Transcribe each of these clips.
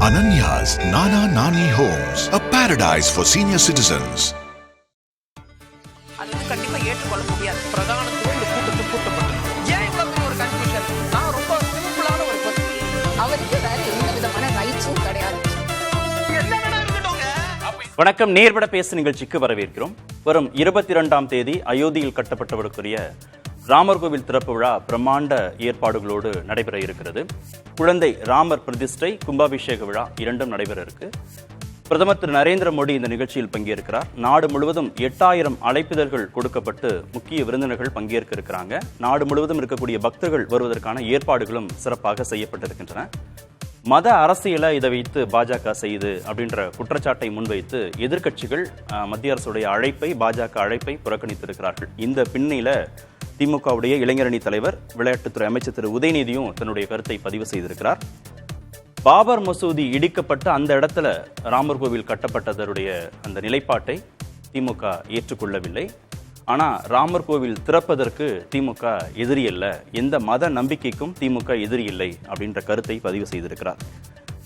Ananya's Nana Nani Homes, a paradise for senior citizens. அது கண்டிப்பா ஏற்றுக்கொள்ள முடியாது. பிரதானத்துவம் இந்த கூட்டத்தில் கூட்டப்பட்டது. ஏன் இவ்வளவு ஒரு கன்ஃபியூஷன்? நான் ரொம்ப சிம்பிளான ஒரு பர்சன். அவருக்கு வேற எந்த விதமான ரைட்ஸும் கிடையாது. என்ன வேணா இருக்கட்டும்ங்க. வணக்கம், நேர்பட பேசு நிகழ்ச்சிக்கு வரவேற்கிறோம். வரும் 22ஆம் தேதி அயோத்தியில் கட்டப்பட்டவருக்குரிய ராமர் கோவில் திறப்பு விழா பிரம்மாண்ட ஏற்பாடுகளோடு நடைபெற இருக்கிறது. குழந்தை ராமர் பிரதிஷ்டை, கும்பாபிஷேக விழா இரண்டும் நடைபெற இருக்கு. பிரதமர் திரு நரேந்திர மோடி இந்த நிகழ்ச்சியில் பங்கேற்கிறார். நாடு முழுவதும் 8000 அழைப்பிதழ்கள் கொடுக்கப்பட்டு முக்கிய விருந்தினர்கள் பங்கேற்க இருக்கிறாங்க. நாடு முழுவதும் இருக்கக்கூடிய பக்தர்கள் வருவதற்கான ஏற்பாடுகளும் சிறப்பாக செய்யப்பட்டிருக்கின்றன. மத அரசியலை இதை வைத்து பாஜக செய்யுது அப்படின்ற குற்றச்சாட்டை முன்வைத்து எதிர்க்கட்சிகள் மத்திய அரசுடைய அழைப்பை, பாஜக அழைப்பை புறக்கணித்திருக்கிறார்கள். இந்த பின்னில திமுகவுடைய இளைஞரணி தலைவர், விளையாட்டுத்துறை அமைச்சர் திரு உதயநிதியும் தன்னுடைய கருத்தை பதிவு செய்திருக்கிறார். பாபர் மசூதி இடிக்கப்பட்ட அந்த இடத்துல ராமர் கோவில் கட்டப்பட்டதனுடைய அந்த நிலைப்பாட்டை திமுக ஏற்றுக்கொள்ளவில்லை. ஆனால் ராமர் கோவில் திறப்பதற்கு திமுக எதிரி அல்ல, எந்த மத நம்பிக்கைக்கும் திமுக எதிரி இல்லை அப்படின்ற கருத்தை பதிவு செய்திருக்கிறார்.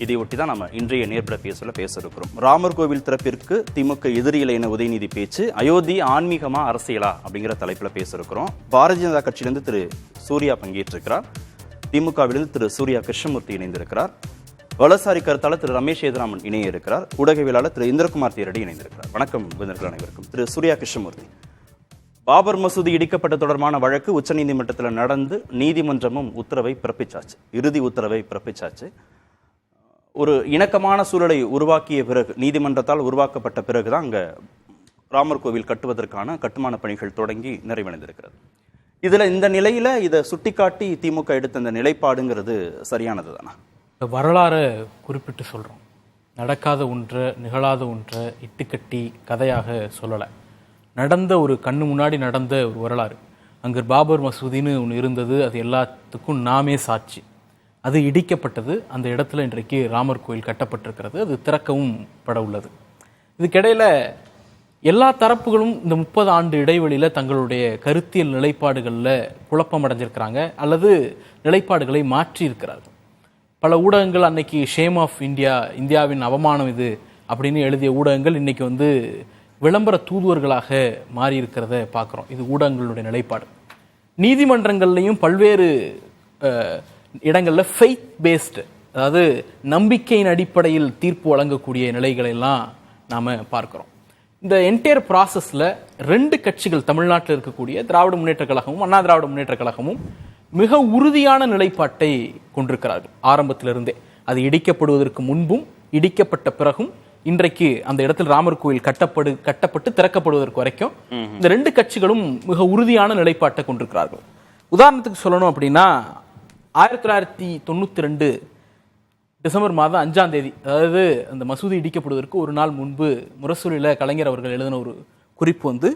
இதையொட்டி தான் நம்ம இன்றைய நேர்பட பேச இருக்கிறோம். ராமர் கோவில் திறப்பிற்கு திமுக எதிரி இல்லை என உதயநிதி பேச்சு, அயோத்தி ஆன்மீகமா அரசியலா அப்படிங்கிற தலைப்பில் பேச இருக்கிறோம். பாரதிய ஜனதா கட்சியிலிருந்து திரு சூர்யா பங்கேற்றிருக்கிறார். திமுகவிலிருந்து திரு சூர்யா கிருஷ்ணமூர்த்தி இணைந்திருக்கிறார். வலசாரி கருத்தாளர் திரு ரமேஷ் சேதுராமன் இணைய இருக்கிறார். ஊடகவியலாளர் திரு இந்திரகுமார் தேரடி இணைந்திருக்கிறார். வணக்கம் விருந்தினர்கள் அனைவருக்கும். திரு சூர்யா கிருஷ்ணமூர்த்தி, பாபர் மசூதி இடிக்கப்பட்ட தொடர்பான வழக்கு உச்சநீதிமன்றத்தில் நடந்து நீதிமன்றமும் உத்தரவை பிறப்பிச்சாச்சு, இறுதி உத்தரவை பிறப்பிச்சாச்சு. ஒரு இணக்கமான சூழலை உருவாக்கிய பிறகு, நீதிமன்றத்தால் உருவாக்கப்பட்ட பிறகுதான் அங்கே ராமர் கோவில் கட்டுவதற்கான கட்டுமான பணிகள் தொடங்கி நிறைவடைந்திருக்கிறது. இதில் இந்த நிலையில் இதை சுட்டிக்காட்டி திமுக எடுத்த இந்த நிலைப்பாடுங்கிறது சரியானது தானா? வரலாறு குறிப்பிட்டு சொல்கிறோம். நடக்காத ஒன்றை, நிகழாத ஒன்றை இட்டுக்கட்டி கதையாக சொல்லலை. நடந்த ஒரு கண்ணு முன்னாடி நடந்த ஒரு வரலாறு. அங்கே பாபர் மசூதின்னு ஒன்று இருந்தது, அது எல்லாத்துக்கும் நாமே சாட்சி. அது இடிக்கப்பட்டது. அந்த இடத்துல இன்றைக்கு ராமர் கோயில் கட்டப்பட்டிருக்கிறது. அது திறக்கவும் பட உள்ளது. இதுக்கிடையில் எல்லா தரப்புகளும் இந்த 30 ஆண்டு இடைவெளியில் தங்களுடைய கருத்தியல் நிலைப்பாடுகளில் குழப்பம் அடைஞ்சிருக்கிறாங்க அல்லது நிலைப்பாடுகளை மாற்றி இருக்கிறார்கள். பல ஊடகங்கள் அன்னைக்கு ஷேம் ஆஃப் இந்தியா, இந்தியாவின் அவமானம் இது அப்படின்னு எழுதிய ஊடகங்கள் இன்னைக்கு விளம்பர தூதுவர்களாக மாறி இருக்கிறத பார்க்குறோம். இது ஊடகங்களுடைய நிலைப்பாடு. நீதிமன்றங்கள்லையும் பல்வேறு இடங்களில் ஃபெய்த் பேஸ்டு, அதாவது நம்பிக்கையின் அடிப்படையில் தீர்ப்பு வழங்கக்கூடிய நிலைகளை எல்லாம் நாம் பார்க்குறோம். இந்த என்டையர் ப்ராசஸில் 2 கட்சிகள், தமிழ்நாட்டில் இருக்கக்கூடிய திராவிட முன்னேற்ற கழகமும் அண்ணா திராவிட முன்னேற்ற கழகமும் மிக உறுதியான நிலைப்பாட்டை கொண்டிருக்கிறார்கள் ஆரம்பத்திலிருந்தே. அது இடிக்கப்படுவதற்கு முன்பும் இடிக்கப்பட்ட பிறகும் இன்றைக்கு அந்த இடத்தில் ராமர் கோயில் கட்டப்பட்டு திறக்கப்படுவதற்கு வரைக்கும் இந்த 2 கட்சிகளும் மிக உறுதியான நிலைப்பாட்டை கொண்டிருக்கிறார்கள். உதாரணத்துக்கு சொல்லணும் அப்படின்னா, 1992 டிசம்பர் மாதம் 5ஆம் தேதி, அதாவது அந்த மசூதி இடிக்கப்படுவதற்கு ஒரு நாள் முன்பு முரசொலியில் கலைஞர் அவர்கள் எழுதின ஒரு குறிப்பு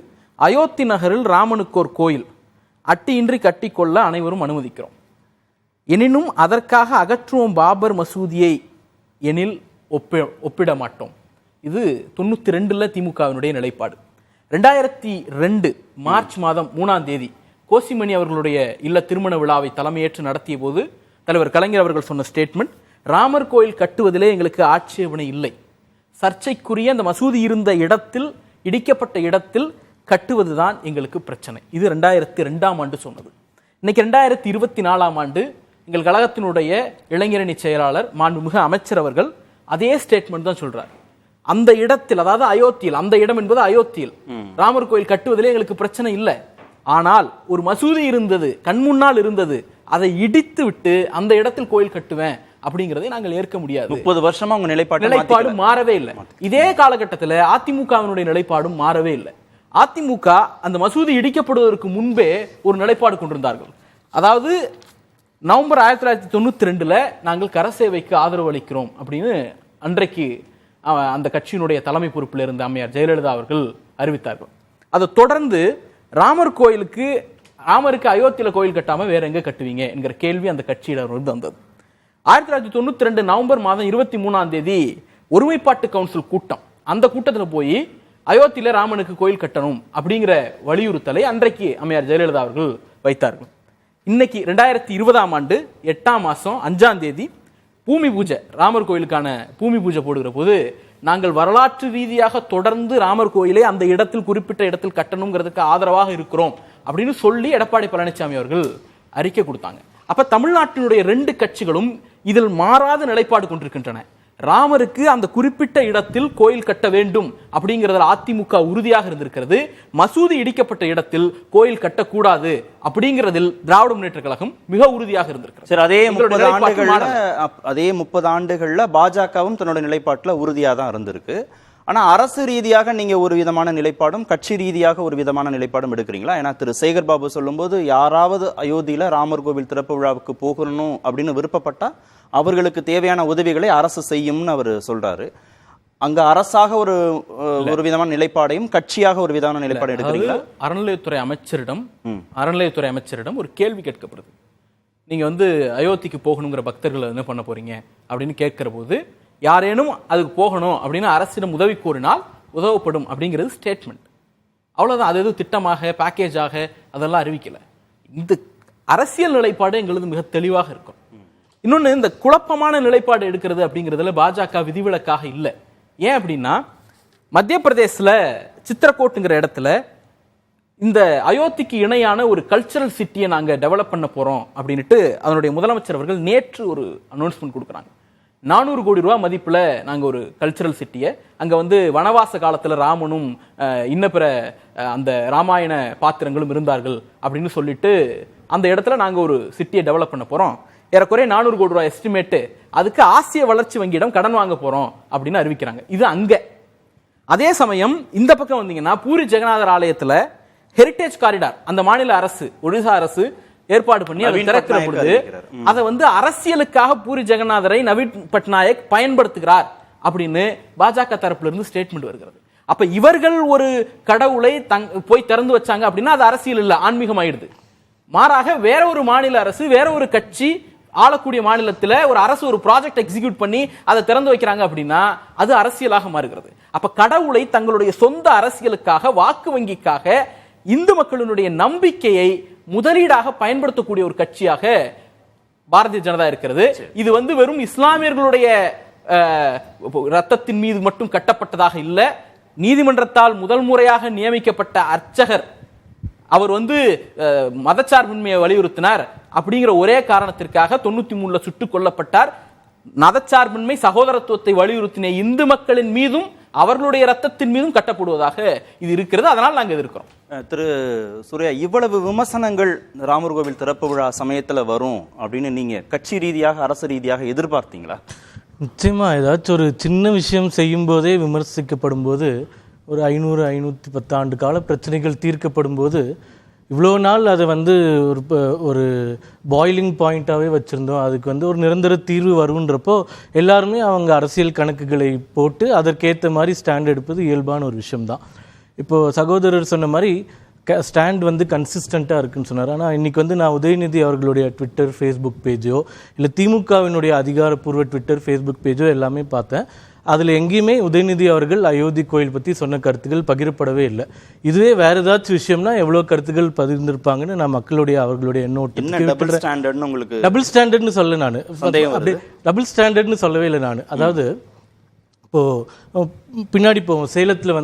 அயோத்தி நகரில் ராமனுக்கு ஒரு கோயில் அட்டியின்றி கட்டிக்கொள்ள அனைவரும் அனுமதிக்கிறோம், எனினும் அதற்காக அகற்றுவோம் பாபர் மசூதியை எனில் ஒப்பிட மாட்டோம். இது 92 திமுகவினுடைய நிலைப்பாடு. 2002 மார்ச் மாதம் 3ஆம் தேதி கோசிமணி அவர்களுடைய இல்ல திருமண விழாவை தலைமையேற்று நடத்திய போது தலைவர் கலைஞர் அவர்கள் சொன்ன ஸ்டேட்மெண்ட், ராமர் கோயில் கட்டுவதிலே எங்களுக்கு ஆட்சேபனை இல்லை, சர்ச்சைக்குரிய அந்த மசூதி இருந்த இடத்தில், இடிக்கப்பட்ட இடத்தில் கட்டுவதுதான் எங்களுக்கு பிரச்சனை. இது 2002ஆம் ஆண்டு சொன்னது. இன்னைக்கு 2024ஆம் ஆண்டு எங்கள் கழகத்தினுடைய இளைஞரணி செயலாளர் மாண்புமிகு அமைச்சர் அவர்கள் அதே ஸ்டேட்மெண்ட் தான் சொல்றார். அந்த இடத்தில், அதாவது அயோத்தியில், அந்த இடம் என்பது அயோத்தியில் ராமர் கோயில் கட்டுவதிலே எங்களுக்கு பிரச்சனை இல்லை, ஆனால் ஒரு மசூதி இருந்தது, கண்முன்னால் இருந்தது, அதை இடித்து விட்டு அந்த இடத்தில் கோயில் கட்டுவேன் அப்படிங்கறதை நாங்கள் ஏற்க முடியாது. 30 வருஷமா உங்க நிலைப்பாடு மாறவே இல்லை. இதே காலகட்டத்தில் அதிமுகவினுடைய நிலைப்பாடும் மாறவே இல்லை. அதிமுக அந்த மசூதி இடிக்கப்படுவதற்கு முன்பே ஒரு நிலைப்பாடு கொண்டிருந்தார்கள். அதாவது நவம்பர் 1992 நாங்கள் கரசேவைக்கு ஆதரவு அளிக்கிறோம் அப்படின்னு அன்றைக்கு அந்த கட்சியினுடைய தலைமை பொறுப்பில் இருந்த அம்மையார் ஜெயலலிதா அவர்கள் அறிவித்தார்கள். அதை தொடர்ந்து ராமருக்கு அயோத்தியில கோயில் கட்டாம வேற எங்க கட்டுவீங்க என்கிற கேள்வி அந்த கட்சியிலிருந்து வந்தது. 1992 நவம்பர் மாதம் 23ஆம் தேதி ஒருமைப்பாட்டு கவுன்சில் கூட்டம், அந்த கூட்டத்தில் போய் அயோத்தியில ராமனுக்கு கோயில் கட்டணும் அப்படிங்கிற வலியுறுத்தலை அன்றைக்கு அம்மையார் ஜெயலலிதா அவர்கள் வைத்தார்கள். இன்னைக்கு 2020ஆம் ஆண்டு 8ஆம் மாதம் 5ஆம் தேதி பூமி பூஜை, ராமர் கோயிலுக்கான பூமி பூஜை போடுகிற போது நாங்கள் வரலாற்று ரீதியாக தொடர்ந்து ராமர் கோயிலை அந்த இடத்தில் குறிப்பிட்ட இடத்தில் கட்டணுங்கிறதுக்கு ஆதரவாக இருக்கிறோம் அப்படின்னு சொல்லி எடப்பாடி பழனிசாமி அவர்கள் அறிக்கை கொடுத்தாங்க. அப்ப தமிழ்நாட்டினுடைய 2 கட்சிகளும் இதில் மாறாத நிலைப்பாடு கொண்டிருக்கின்றன. ராமருக்கு அந்த குறிப்பிட்ட இடத்தில் கோயில் கட்ட வேண்டும் அப்படிங்கறதுல அதிமுக உறுதியாக இருந்திருக்கிறது. மசூதி இடிக்கப்பட்ட இடத்தில் கோயில் கட்டக்கூடாது அப்படிங்கிறதில் திராவிட முன்னேற்ற கழகம் மிக உறுதியாக இருந்திருக்கிறது. சரி, அதே 30 ஆண்டுகள்ல பாஜகவும் தன்னோட நிலைப்பாட்டுல உறுதியா தான் இருந்திருக்கு. ஆனா அரசு ரீதியாக நீங்க ஒரு விதமான நிலைப்பாடும் கட்சி ரீதியாக ஒரு விதமான நிலைப்பாடும் எடுக்கிறீங்களா? ஏன்னா திரு சேகர் பாபு சொல்லும்போது யாராவது அயோத்தியில ராமர் கோவில் திறப்பு விழாவுக்கு போகணும் அப்படின்னு விருப்பப்பட்டா அவர்களுக்கு தேவையான உதவிகளை அரசு செய்யும்னு அவர் சொல்றாரு. அங்க அரசாக ஒரு விதமான நிலைப்பாடையும் கட்சியாக ஒரு விதமான நிலைப்பாடு எடுக்கிறீங்களா? அறநிலையத்துறை அமைச்சரிடம் ஒரு கேள்வி கேட்கப்படுது. நீங்க அயோத்திக்கு போகணுங்கிற பக்தர்கள் என்ன பண்ண போறீங்க அப்படின்னு கேட்கிற போது யாரேனும் அதுக்கு போகணும் அப்படின்னு அரசிடம் உதவி கோரினால் உதவப்படும் அப்படிங்கிறது ஸ்டேட்மெண்ட். அவ்வளவுதான். அது எதுவும் திட்டமாக பேக்கேஜாக அதெல்லாம் அறிவிக்கல. இந்த அரசியல் நிலைப்பாடு எங்களது மிக தெளிவாக இருக்கும். இன்னொன்னு, இந்த குழப்பமான நிலைப்பாடு எடுக்கிறது அப்படிங்கிறதுல பாஜக விதிவிலக்காக இல்லை. ஏன் அப்படின்னா, மத்திய பிரதேசல சித்திரக்கூட்டுங்கிற இடத்துல இந்த அயோத்திக்கு இணையான ஒரு கல்ச்சரல் சிட்டியை நாங்க டெவலப் பண்ண போறோம் அப்படின்ட்டு அதனுடைய முதலமைச்சர் அவர்கள் நேற்று ஒரு அனௌன்ஸ்மெண்ட் கொடுக்குறாங்க. 400 கோடி ரூபாய் மதிப்புல நாங்க ஒரு கல்ச்சரல் சிட்டியை அங்க வனவாச காலத்துல ராமனும் இன்ன பிற அந்த ராமாயண பாத்திரங்களும் இருந்தார்கள் அப்படின்னு சொல்லிட்டு அந்த இடத்துல நாங்க ஒரு சிட்டியை டெவலப் பண்ண போறோம். ஏறக்குறைய 400 கோடி ரூபாய் எஸ்டிமேட். அதுக்கு ஆசிய வளர்ச்சி வங்கியிடம் கடன் வாங்க போறோம் அப்படின்னு அறிவிக்கிறாங்க. இது அங்க. அதே சமயம் இந்த பக்கம் வந்தீங்கன்னா பூரி ஜெகநாதர் ஆலயத்துல ஹெரிடேஜ் காரிடார் அந்த மாநில அரசு, ஒடிசா அரசு ஏற்பாடு பண்ணி அதை திறக்கிற பொழுது அதை அரசியலுக்காக பூரி ஜெகநாதரை நவீன் பட்நாயக் பயன்படுத்துகிறார் அப்படின்னு பாஜக தரப்புல இருந்து ஸ்டேட்மெண்ட் வருகிறது. அப்ப இவர்கள் ஒரு கடவுளை போய் திறந்து வச்சாங்க அப்படின்னா அது அரசியல் இல்ல, ஆன்மீகம் ஆயிடுது. மாறாக வேற ஒரு மாநில அரசு, வேற ஒரு கட்சி ஆளக்கூடிய மாநிலத்தில் ஒரு அரசு ஒரு ப்ராஜெக்ட் எக்ஸிக்யூட் பண்ணி அதை திறந்து வைக்கிறாங்க அப்படின்னா அது அரசியலாக மாறுகிறது. அப்ப கடவுளை தங்களுடைய சொந்த அரசியலுக்காக, வாக்கு வங்கிக்காக, இந்து மக்களினுடைய நம்பிக்கையை முதலீடாக பயன்படுத்தக்கூடிய ஒரு கட்சியாக பாரதிய ஜனதா இருக்கிறது. இது வெறும் இஸ்லாமியர்களுடைய ரத்தத்தின் மீது மட்டும் கட்டப்பட்டதாக இல்ல. நீதிமன்றத்தால் முதல் முறையாக நியமிக்கப்பட்ட அர்ச்சகர் அவர் மதச்சார்பின்மையை வலியுறுத்தினார் அப்படிங்கிற ஒரே காரணத்திற்காக 93 சுட்டுக் கொல்லப்பட்டார். மதச்சார்பின்மை, சகோதரத்துவத்தை வலியுறுத்தின இந்து மக்களின் மீதும் அவர்களுடைய ரத்தத்தின் மீதும் கட்டப்படுவதாக இது இருக்கிறது. அதனால் நாங்கள் எதிர்க்கிறோம். திரு சூர்யா, இவ்வளவு விமர்சனங்கள் ராமர் கோவில் திறப்பு விழா சமயத்துல வரும் அப்படின்னு நீங்க கட்சி ரீதியாக, அரசு ரீதியாக எதிர்பார்த்தீங்களா? நிச்சயமா. ஏதாச்சும் ஒரு சின்ன விஷயம் செய்யும் போதே விமர்சிக்கப்படும் போது, ஒரு 500-510 ஆண்டு கால பிரச்சனைகள் தீர்க்கப்படும் போது, இவ்வளோ நாள் அதை ஒரு பாயிலிங் பாயிண்டாகவே வச்சுருந்தோம். அதுக்கு ஒரு நிரந்தர தீர்வு வருன்றப்போ எல்லாருமே அவங்க அரசியல் கணக்குகளை போட்டு அதற்கேற்ற மாதிரி ஸ்டாண்ட் எடுப்பது இயல்பான ஒரு விஷயம்தான். இப்போது சகோதரர் சொன்ன மாதிரி ஸ்டாண்ட் கன்சிஸ்டண்ட்டாக இருக்குன்னு சொன்னார். ஆனால் இன்றைக்கி நான் உதயநிதி அவர்களுடைய ட்விட்டர், ஃபேஸ்புக் பேஜோ இல்லை திமுகவினுடைய அதிகாரப்பூர்வ ட்விட்டர், ஃபேஸ்புக் பேஜோ எல்லாமே பார்த்தேன். அதில் எங்கேயுமே உதயநிதி அவர்கள் அயோத்தி கோயில் பற்றி சொன்ன கருத்துக்கள் பகிரப்படவே இல்லை. இதுவே வேற ஏதாச்சும் விஷயம்னா எவ்வளோ கருத்துக்கள் பகிர்ந்திருப்பாங்கன்னு நான் அவர்களுடைய டபுள் ஸ்டாண்டர்ட்னு சொல்ல நான் அப்படி டபுள் ஸ்டாண்டர்ட்னு சொல்லவே இல்லை நான். அதாவது இப்போது பின்னாடி போவோம். சேலத்தில்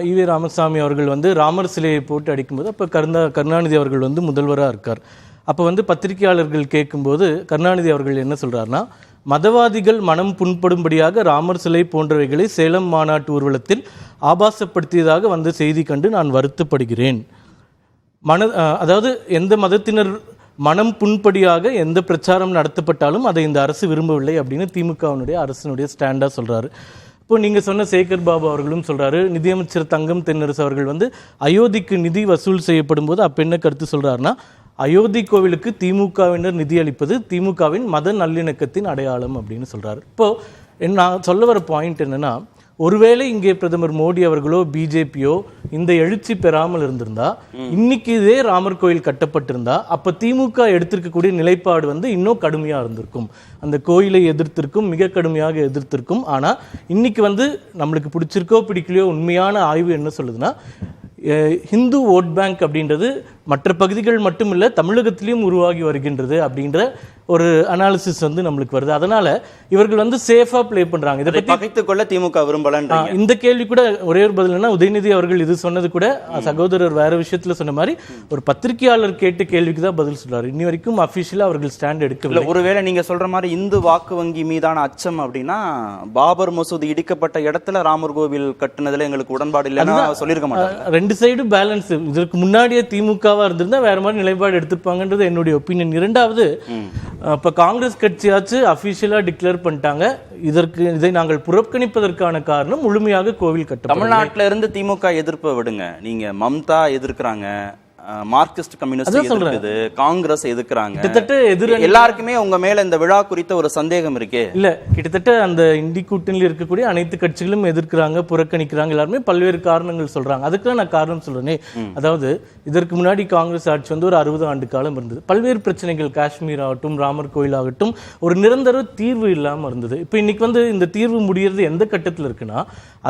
ஈவே ராமசாமி அவர்கள் ராமர் சிலையை போட்டு அடிக்கும்போது அப்போ கருணாநிதி அவர்கள் முதல்வராக இருக்கார். அப்போ பத்திரிகையாளர்கள் கேட்கும்போது கருணாநிதி அவர்கள் என்ன சொல்கிறாருன்னா, மதவாதிகள் மனம் புண்படும்படியாக ராமர் சிலை போன்றவைகளை சேலம் மாநாட்டு ஊர்வலத்தில் ஆபாசப்படுத்தியதாக செய்தி கண்டு நான் வருத்தப்படுகிறேன். அதாவது எந்த மதத்தினர் மனம் புண்படியாக எந்த பிரச்சாரம் நடத்தப்பட்டாலும் அதை இந்த அரசு விரும்பவில்லை அப்படின்னு திமுகவினுடைய அரசினுடைய ஸ்டாண்டாக சொல்கிறாரு. இப்போ நீங்கள் சொன்ன சேகர் பாபு அவர்களும் சொல்கிறாரு. நிதியமைச்சர் தங்கம் தென்னரசு அவர்கள் அயோத்திக்கு நிதி வசூல் செய்யப்படும் போது அப்போ என்ன கருத்து சொல்கிறாருன்னா, அயோத்தி கோவிலுக்கு திமுகவினர் நிதி அளிப்பது திமுகவின் மத நல்லிணக்கத்தின் அடையாளம் அப்படின்னு சொல்கிறாரு. இப்போது நான் சொல்ல வர பாயிண்ட் என்னென்னா, ஒருவேளை இங்கே பிரதமர் மோடி அவர்களோ பிஜேபியோ இந்த எழுச்சி பெறாமல் இருந்திருந்தா, இன்னைக்கு இதே ராமர் கோயில் கட்டப்பட்டிருந்தா, அப்போ திமுக எடுத்திருக்கக்கூடிய நிலைப்பாடு இன்னும் கடுமையாக இருந்திருக்கும். அந்த கோயிலை எதிர்த்திருக்கும், மிக கடுமையாக எதிர்த்திருக்கும். ஆனால் இன்னைக்கு நம்மளுக்கு பிடிச்சிருக்கோ பிடிக்கலையோ உண்மையான ஆய்வு என்ன சொல்லுதுன்னா, ஹிந்து ஓட் பேங்க் அப்படின்றது மற்ற பகுதிகள் மட்டுமில்ல தமிழகத்திலையும் உருவாகி வருகின்றது அப்படின்ற ஒரு அனாலிசிஸ் வந்து நம்மளுக்கு வருது. அதனால இவர்கள் வந்து சேஃபா ப்ளே பண்றாங்க. இதை பத்தி பகைத்துக் கொள்ள திமுக விரும்பலன்றீங்க. இந்த கேள்வி கூட ஒரே ஒரு பதில் என்ன, உதயநிதி அவர்கள் இது சொன்னது கூட சகோதரர் வேற விஷயத்துல சொன்ன மாதிரி ஒரு பத்திரிகையாளர் கேட்ட கேள்விக்கு தான் பதில் சொல்றாரு. இன்னி வரைக்கும் அபிஷியலா அவர்கள் ஸ்டாண்ட் எடுக்கவில்லை. ஒருவேளை நீங்க சொல்ற மாதிரி இந்து வாக்கு வங்கி மீதான அச்சம் அப்படின்னா பாபர் மசூதி இடிக்கப்பட்ட இடத்துல ராமர் கோவில் கட்டுனதுல எங்களுக்கு உடன்பாடு இல்லைன்னா சொல்லிருக்க மாட்டாங்க. ரெண்டு சைடு பேலன்ஸ். இதற்கு முன்னாடியே திமுகவா இருந்திருந்தா வேற மாதிரி நிலைப்பாடு எடுத்திருப்பாங்கன்றது என்னுடைய ஒப்பீனியன். இரண்டாவது, இப்ப காங்கிரஸ் கட்சியாச்சு அபிஷியலா டிக்ளேர் பண்ணிட்டாங்க, இதை நாங்கள் புறக்கணிப்பதற்கான காரணம் முழுமையாக கோவில் கட்ட. தமிழ்நாட்டில இருந்து திமுக எதிர்ப்பை விடுங்க, நீங்க மம்தா எதிர்க்கிறாங்க, மார்க்சிஸ்ட் கம்யூனிஸ்ட் எதிர்க்குது, காங்கிரஸ் எதிர்க்கிறாங்க, கிட்டத்தட்ட எல்லாருக்குமே உங்க மேல இந்த விழா குறித்த ஒரு சந்தேகம் இருக்கே. இல்ல, கிட்டத்தட்ட அந்த இந்தி கூட்டணியில் இருக்கக்கூடிய அனைத்து கட்சிகளும் எதிர்க்கிறாங்க, புறக்கணிக்கிறாங்க, எல்லாருமே பல்வேறு காரணங்கள் சொல்றாங்க. அதுக்கு நான் காரணம் சொல்றேனே, அதாவது இதற்கு முன்னாடி காங்கிரஸ் ஆட்சி வந்து ஒரு 60 ஆண்டு காலம் இருந்தது. பல்வேறு பிரச்சனைகள், காஷ்மீர் ஆகட்டும், ராமர் கோயில் ஆகட்டும், ஒரு நிரந்தர தீர்வு இல்லாம இருந்தது. இப்ப இன்னைக்கு வந்து இந்த தீர்வு முடியறது எந்த கட்டத்தில் இருக்குன்னா,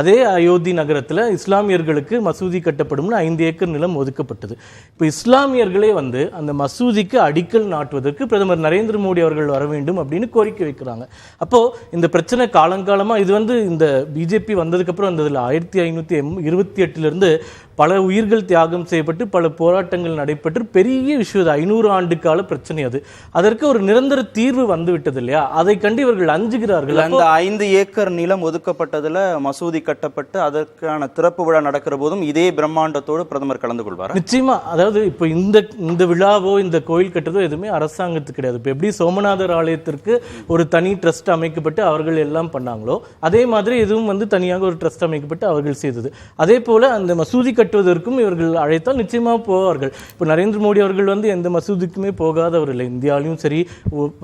அதே அயோத்தி நகரத்துல இஸ்லாமியர்களுக்கு மசூதி கட்டப்படும் 5 ஏக்கர் நிலம் ஒதுக்கப்பட்டது. இப்போ இஸ்லாமியர்களே வந்து அந்த மசூதிக்கு அடிக்கல் நாட்டுவதற்கு பிரதமர் நரேந்திர மோடி அவர்கள் வர வேண்டும் அப்படின்னு கோரிக்கை வைக்கிறாங்க. அப்போ இந்த பிரச்சனை காலங்காலமா இது வந்து இந்த பிஜேபி வந்ததுக்கு அப்புறம் வந்ததில்ல. 1528 இருந்து பல உயிர்கள் தியாகம் செய்யப்பட்டு பல போராட்டங்கள் நடைபெற்று பெரிய விஷயம், 500 ஆண்டு கால பிரச்சனை. அது அதற்கு ஒரு நிரந்தர தீர்வு வந்து விட்டது இல்லையா? அதை கண்டு இவர்கள் அஞ்சுகிறார்கள். அந்த 5 ஏக்கர் நிலம் ஒதுக்கப்பட்டதுல மசூதி கட்டப்பட்டு அதற்கான திறப்பு விழா நடக்கிற போதும் இதே பிரம்மாண்டத்தோடு பிரதமர் கலந்து கொள்வார். நிச்சயமா. அதாவது இப்போ இந்த விழாவோ இந்த கோயில் கட்டுறதோ எதுவுமே அரசாங்கத்துக்கு கிடையாது. இப்போ எப்படி சோமநாதர் ஆலயத்திற்கு ஒரு தனி ட்ரஸ்ட் அமைக்கப்பட்டு அவர்கள் எல்லாம் பண்ணாங்களோ, அதே மாதிரி இதுவும் வந்து தனியாக ஒரு ட்ரஸ்ட் அமைக்கப்பட்டு அவர்கள் செய்தது. அதே போல அந்த மசூதி கட்டுவதற்கும் இவர்கள் அழைத்தால் நிச்சயமாக போவார்கள். இப்போ நரேந்திர மோடி அவர்கள் வந்து எந்த மசூதிக்குமே போகாதவர் இல்லை. இந்தியாவிலும் சரி,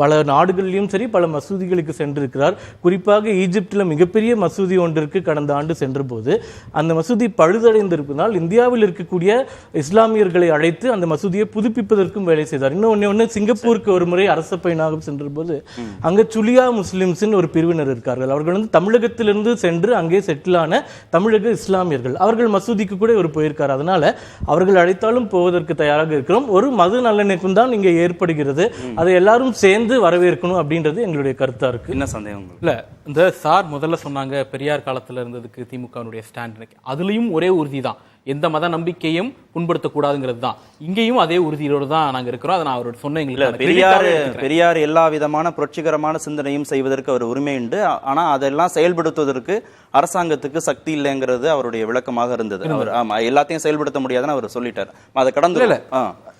பல நாடுகளிலும் சரி, பல மசூதிகளுக்கு சென்றிருக்கிறார். குறிப்பாக ஈஜிப்டில் மிகப்பெரிய மசூதி ஒன்றிற்கு கடந்த ஆண்டு சென்ற போது அந்த மசூதி பழுதடைந்திருப்பதால் இந்தியாவில் இருக்கக்கூடிய இஸ்லாமியர்களை அழைத்து அந்த மசூதியை புதுப்பிப்பதற்கும் வேலை செய்தார். இன்னொன்னு, சிங்கப்பூருக்கு ஒரு முறை அரச பயணமாக சென்ற போது அங்க சுலியா முஸ்லிம்ஸ் ஒரு பிரிவினர் இருக்கார்கள். அவர்கள் வந்து தமிழகத்திலிருந்து சென்று அங்கே செட்டில் ஆன தமிழக இஸ்லாமியர்கள். அவர்கள் மசூதிக்கு கூட ஒரு போயிருக்காரு. அதனால அவர்கள் அழைத்தாலும் போவதற்கு தயாராக இருக்கிறோம். ஒரு மது நல்லிணக்கம் தான் இங்கே ஏற்படுகிறது. அதை எல்லாரும் சேர்ந்து வரவேற்கணும் அப்படின்றது எங்களுடைய கருத்தா இருக்கு. என்ன சந்தேகம் இல்ல, இந்த சார் முதல்ல சொன்னாங்க பெரியார் காலத்துல இருந்ததுக்கு திமுகவுடைய ஸ்டாண்ட், அதுலயும் ஒரே உறுதி தான், எந்த மத நம்பிக்கையும் புண்படுத்தக்கூடாதுங்கிறது தான். இங்கேயும் அதே உறுதியோடு தான் நாங்க இருக்கிறோம். அதை நான் அவரோட சொன்னேன். பெரியார் எல்லா விதமான புரட்சிகரமான சிந்தனையும் செய்வதற்கு அவர் உரிமை உண்டு. ஆனா அதெல்லாம் செயல்படுத்துவதற்கு அரசாங்கத்துக்கு சக்தி இல்லைங்கிறது அவருடைய விளக்கமாக இருந்தது. அவர் எல்லாத்தையும் செயல்படுத்த முடியாதுன்னு அவர் சொல்லிட்டார். அதை கடந்து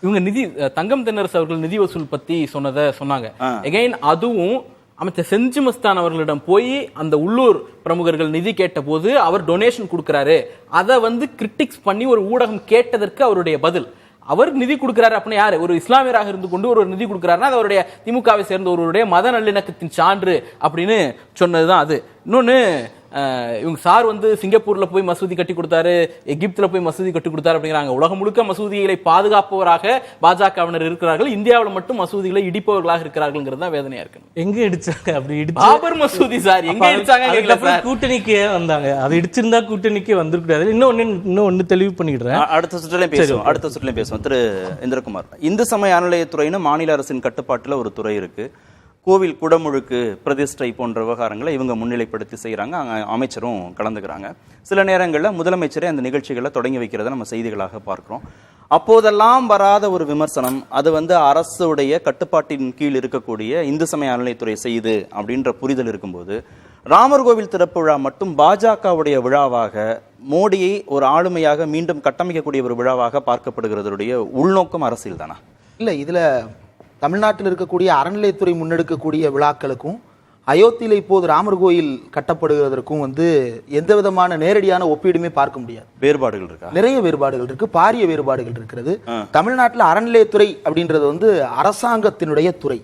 இவங்க தங்கம் தென்னரசு அவர்கள் நிதி வசூல் பத்தி சொன்னாங்க. எகைன் அதுவும் அமைச்சர் செஞ்சு மஸ்தான் அவர்களிடம் போய் அந்த உள்ளூர் பிரமுகர்கள் நிதி கேட்ட போது அவர் டொனேஷன் கொடுக்கிறாரு, அதை வந்து கிரிட்டிக்ஸ் பண்ணி ஒரு ஊடகம் கேட்டதற்கு அவருடைய பதில், அவர் நிதி கொடுக்கிறாரு அப்படின்னா யாரு, ஒரு இஸ்லாமியராக இருந்து கொண்டு ஒரு நிதி கொடுக்கிறாருன்னா அது அவருடைய திமுகவை சேர்ந்த ஒருவருடைய மத நல்லிணக்கத்தின் சான்று அப்படின்னு சொன்னதுதான் அது. இன்னொன்னு, இவங்க சார் வந்து சிங்கப்பூர்ல போய் மசூதி கட்டி கொடுத்தாரு, எகிப்துல போய் மசூதி கட்டி கொடுத்தாரு அப்படிங்கிறாங்க. உலகம் முழுக்க மசூதிகளை பாதுகாப்பவராக பாஜகவினர் இருக்கிறார்கள், இந்தியாவில் மட்டும் மசூதிகளை இடிப்பவர்களாக இருக்கிறார்கள் தான் வேதனையா இருக்கு. எங்க இடிச்சாங்க? அப்படி பாபர் மசூதி சார் எங்க இடிச்சாங்க? கூட்டணிக்கே வந்தாங்க. அது இடிச்சிருந்தா கூட்டணிக்கே வந்திருக்கூடாது. இன்னொன்னு தெளிவு பண்ணிடுறேன். அடுத்த சுற்றுலையும் பேசுவோம். திரு இந்திரகுமார், இந்து சமய அறநிலையத்துறைன்னு மாநில அரசின் கட்டுப்பாட்டுல ஒரு துறை இருக்கு. கோவில் குடமுழுக்கு, பிரதிஷ்டை போன்ற விவகாரங்களை இவங்க முன்னிலைப்படுத்தி செய்கிறாங்க. அமைச்சரும் கலந்துக்கிறாங்க. சில நேரங்களில் முதலமைச்சரே அந்த நிகழ்ச்சிகளை தொடங்கி வைக்கிறத நம்ம செய்திகளாக பார்க்கிறோம். அப்போதெல்லாம் வராத ஒரு விமர்சனம், அது வந்து அரசுடைய கட்டுப்பாட்டின் கீழ் இருக்கக்கூடிய இந்து சமய அறநிலையத்துறை செய்யுது அப்படின்ற புரிதல் இருக்கும்போது, ராமர் கோவில் திறப்பு விழா மட்டும் பாஜகவுடைய விழாவாக, மோடியை ஒரு ஆளுமையாக மீண்டும் கட்டமைக்கக்கூடிய ஒரு விழாவாக பார்க்கப்படுகிறதுடைய உள்நோக்கம் அரசியல் தானா? இல்லை, இதில் தமிழ்நாட்டில் இருக்கக்கூடிய அறநிலையத்துறை முன்னெடுக்கக்கூடிய விழாக்களுக்கும் அயோத்தியில் இப்போது ராமர் கோயில் கட்டப்படுவதற்கும் வந்து எந்த விதமான நேரடியான ஒப்பீடுமே பார்க்க முடியாது. வேறுபாடுகள் இருக்கா? நிறைய வேறுபாடுகள் இருக்கு, பாரிய வேறுபாடுகள் இருக்கிறது. தமிழ்நாட்டில் அறநிலையத்துறை அப்படின்றது வந்து அரசாங்கத்தினுடைய துறை.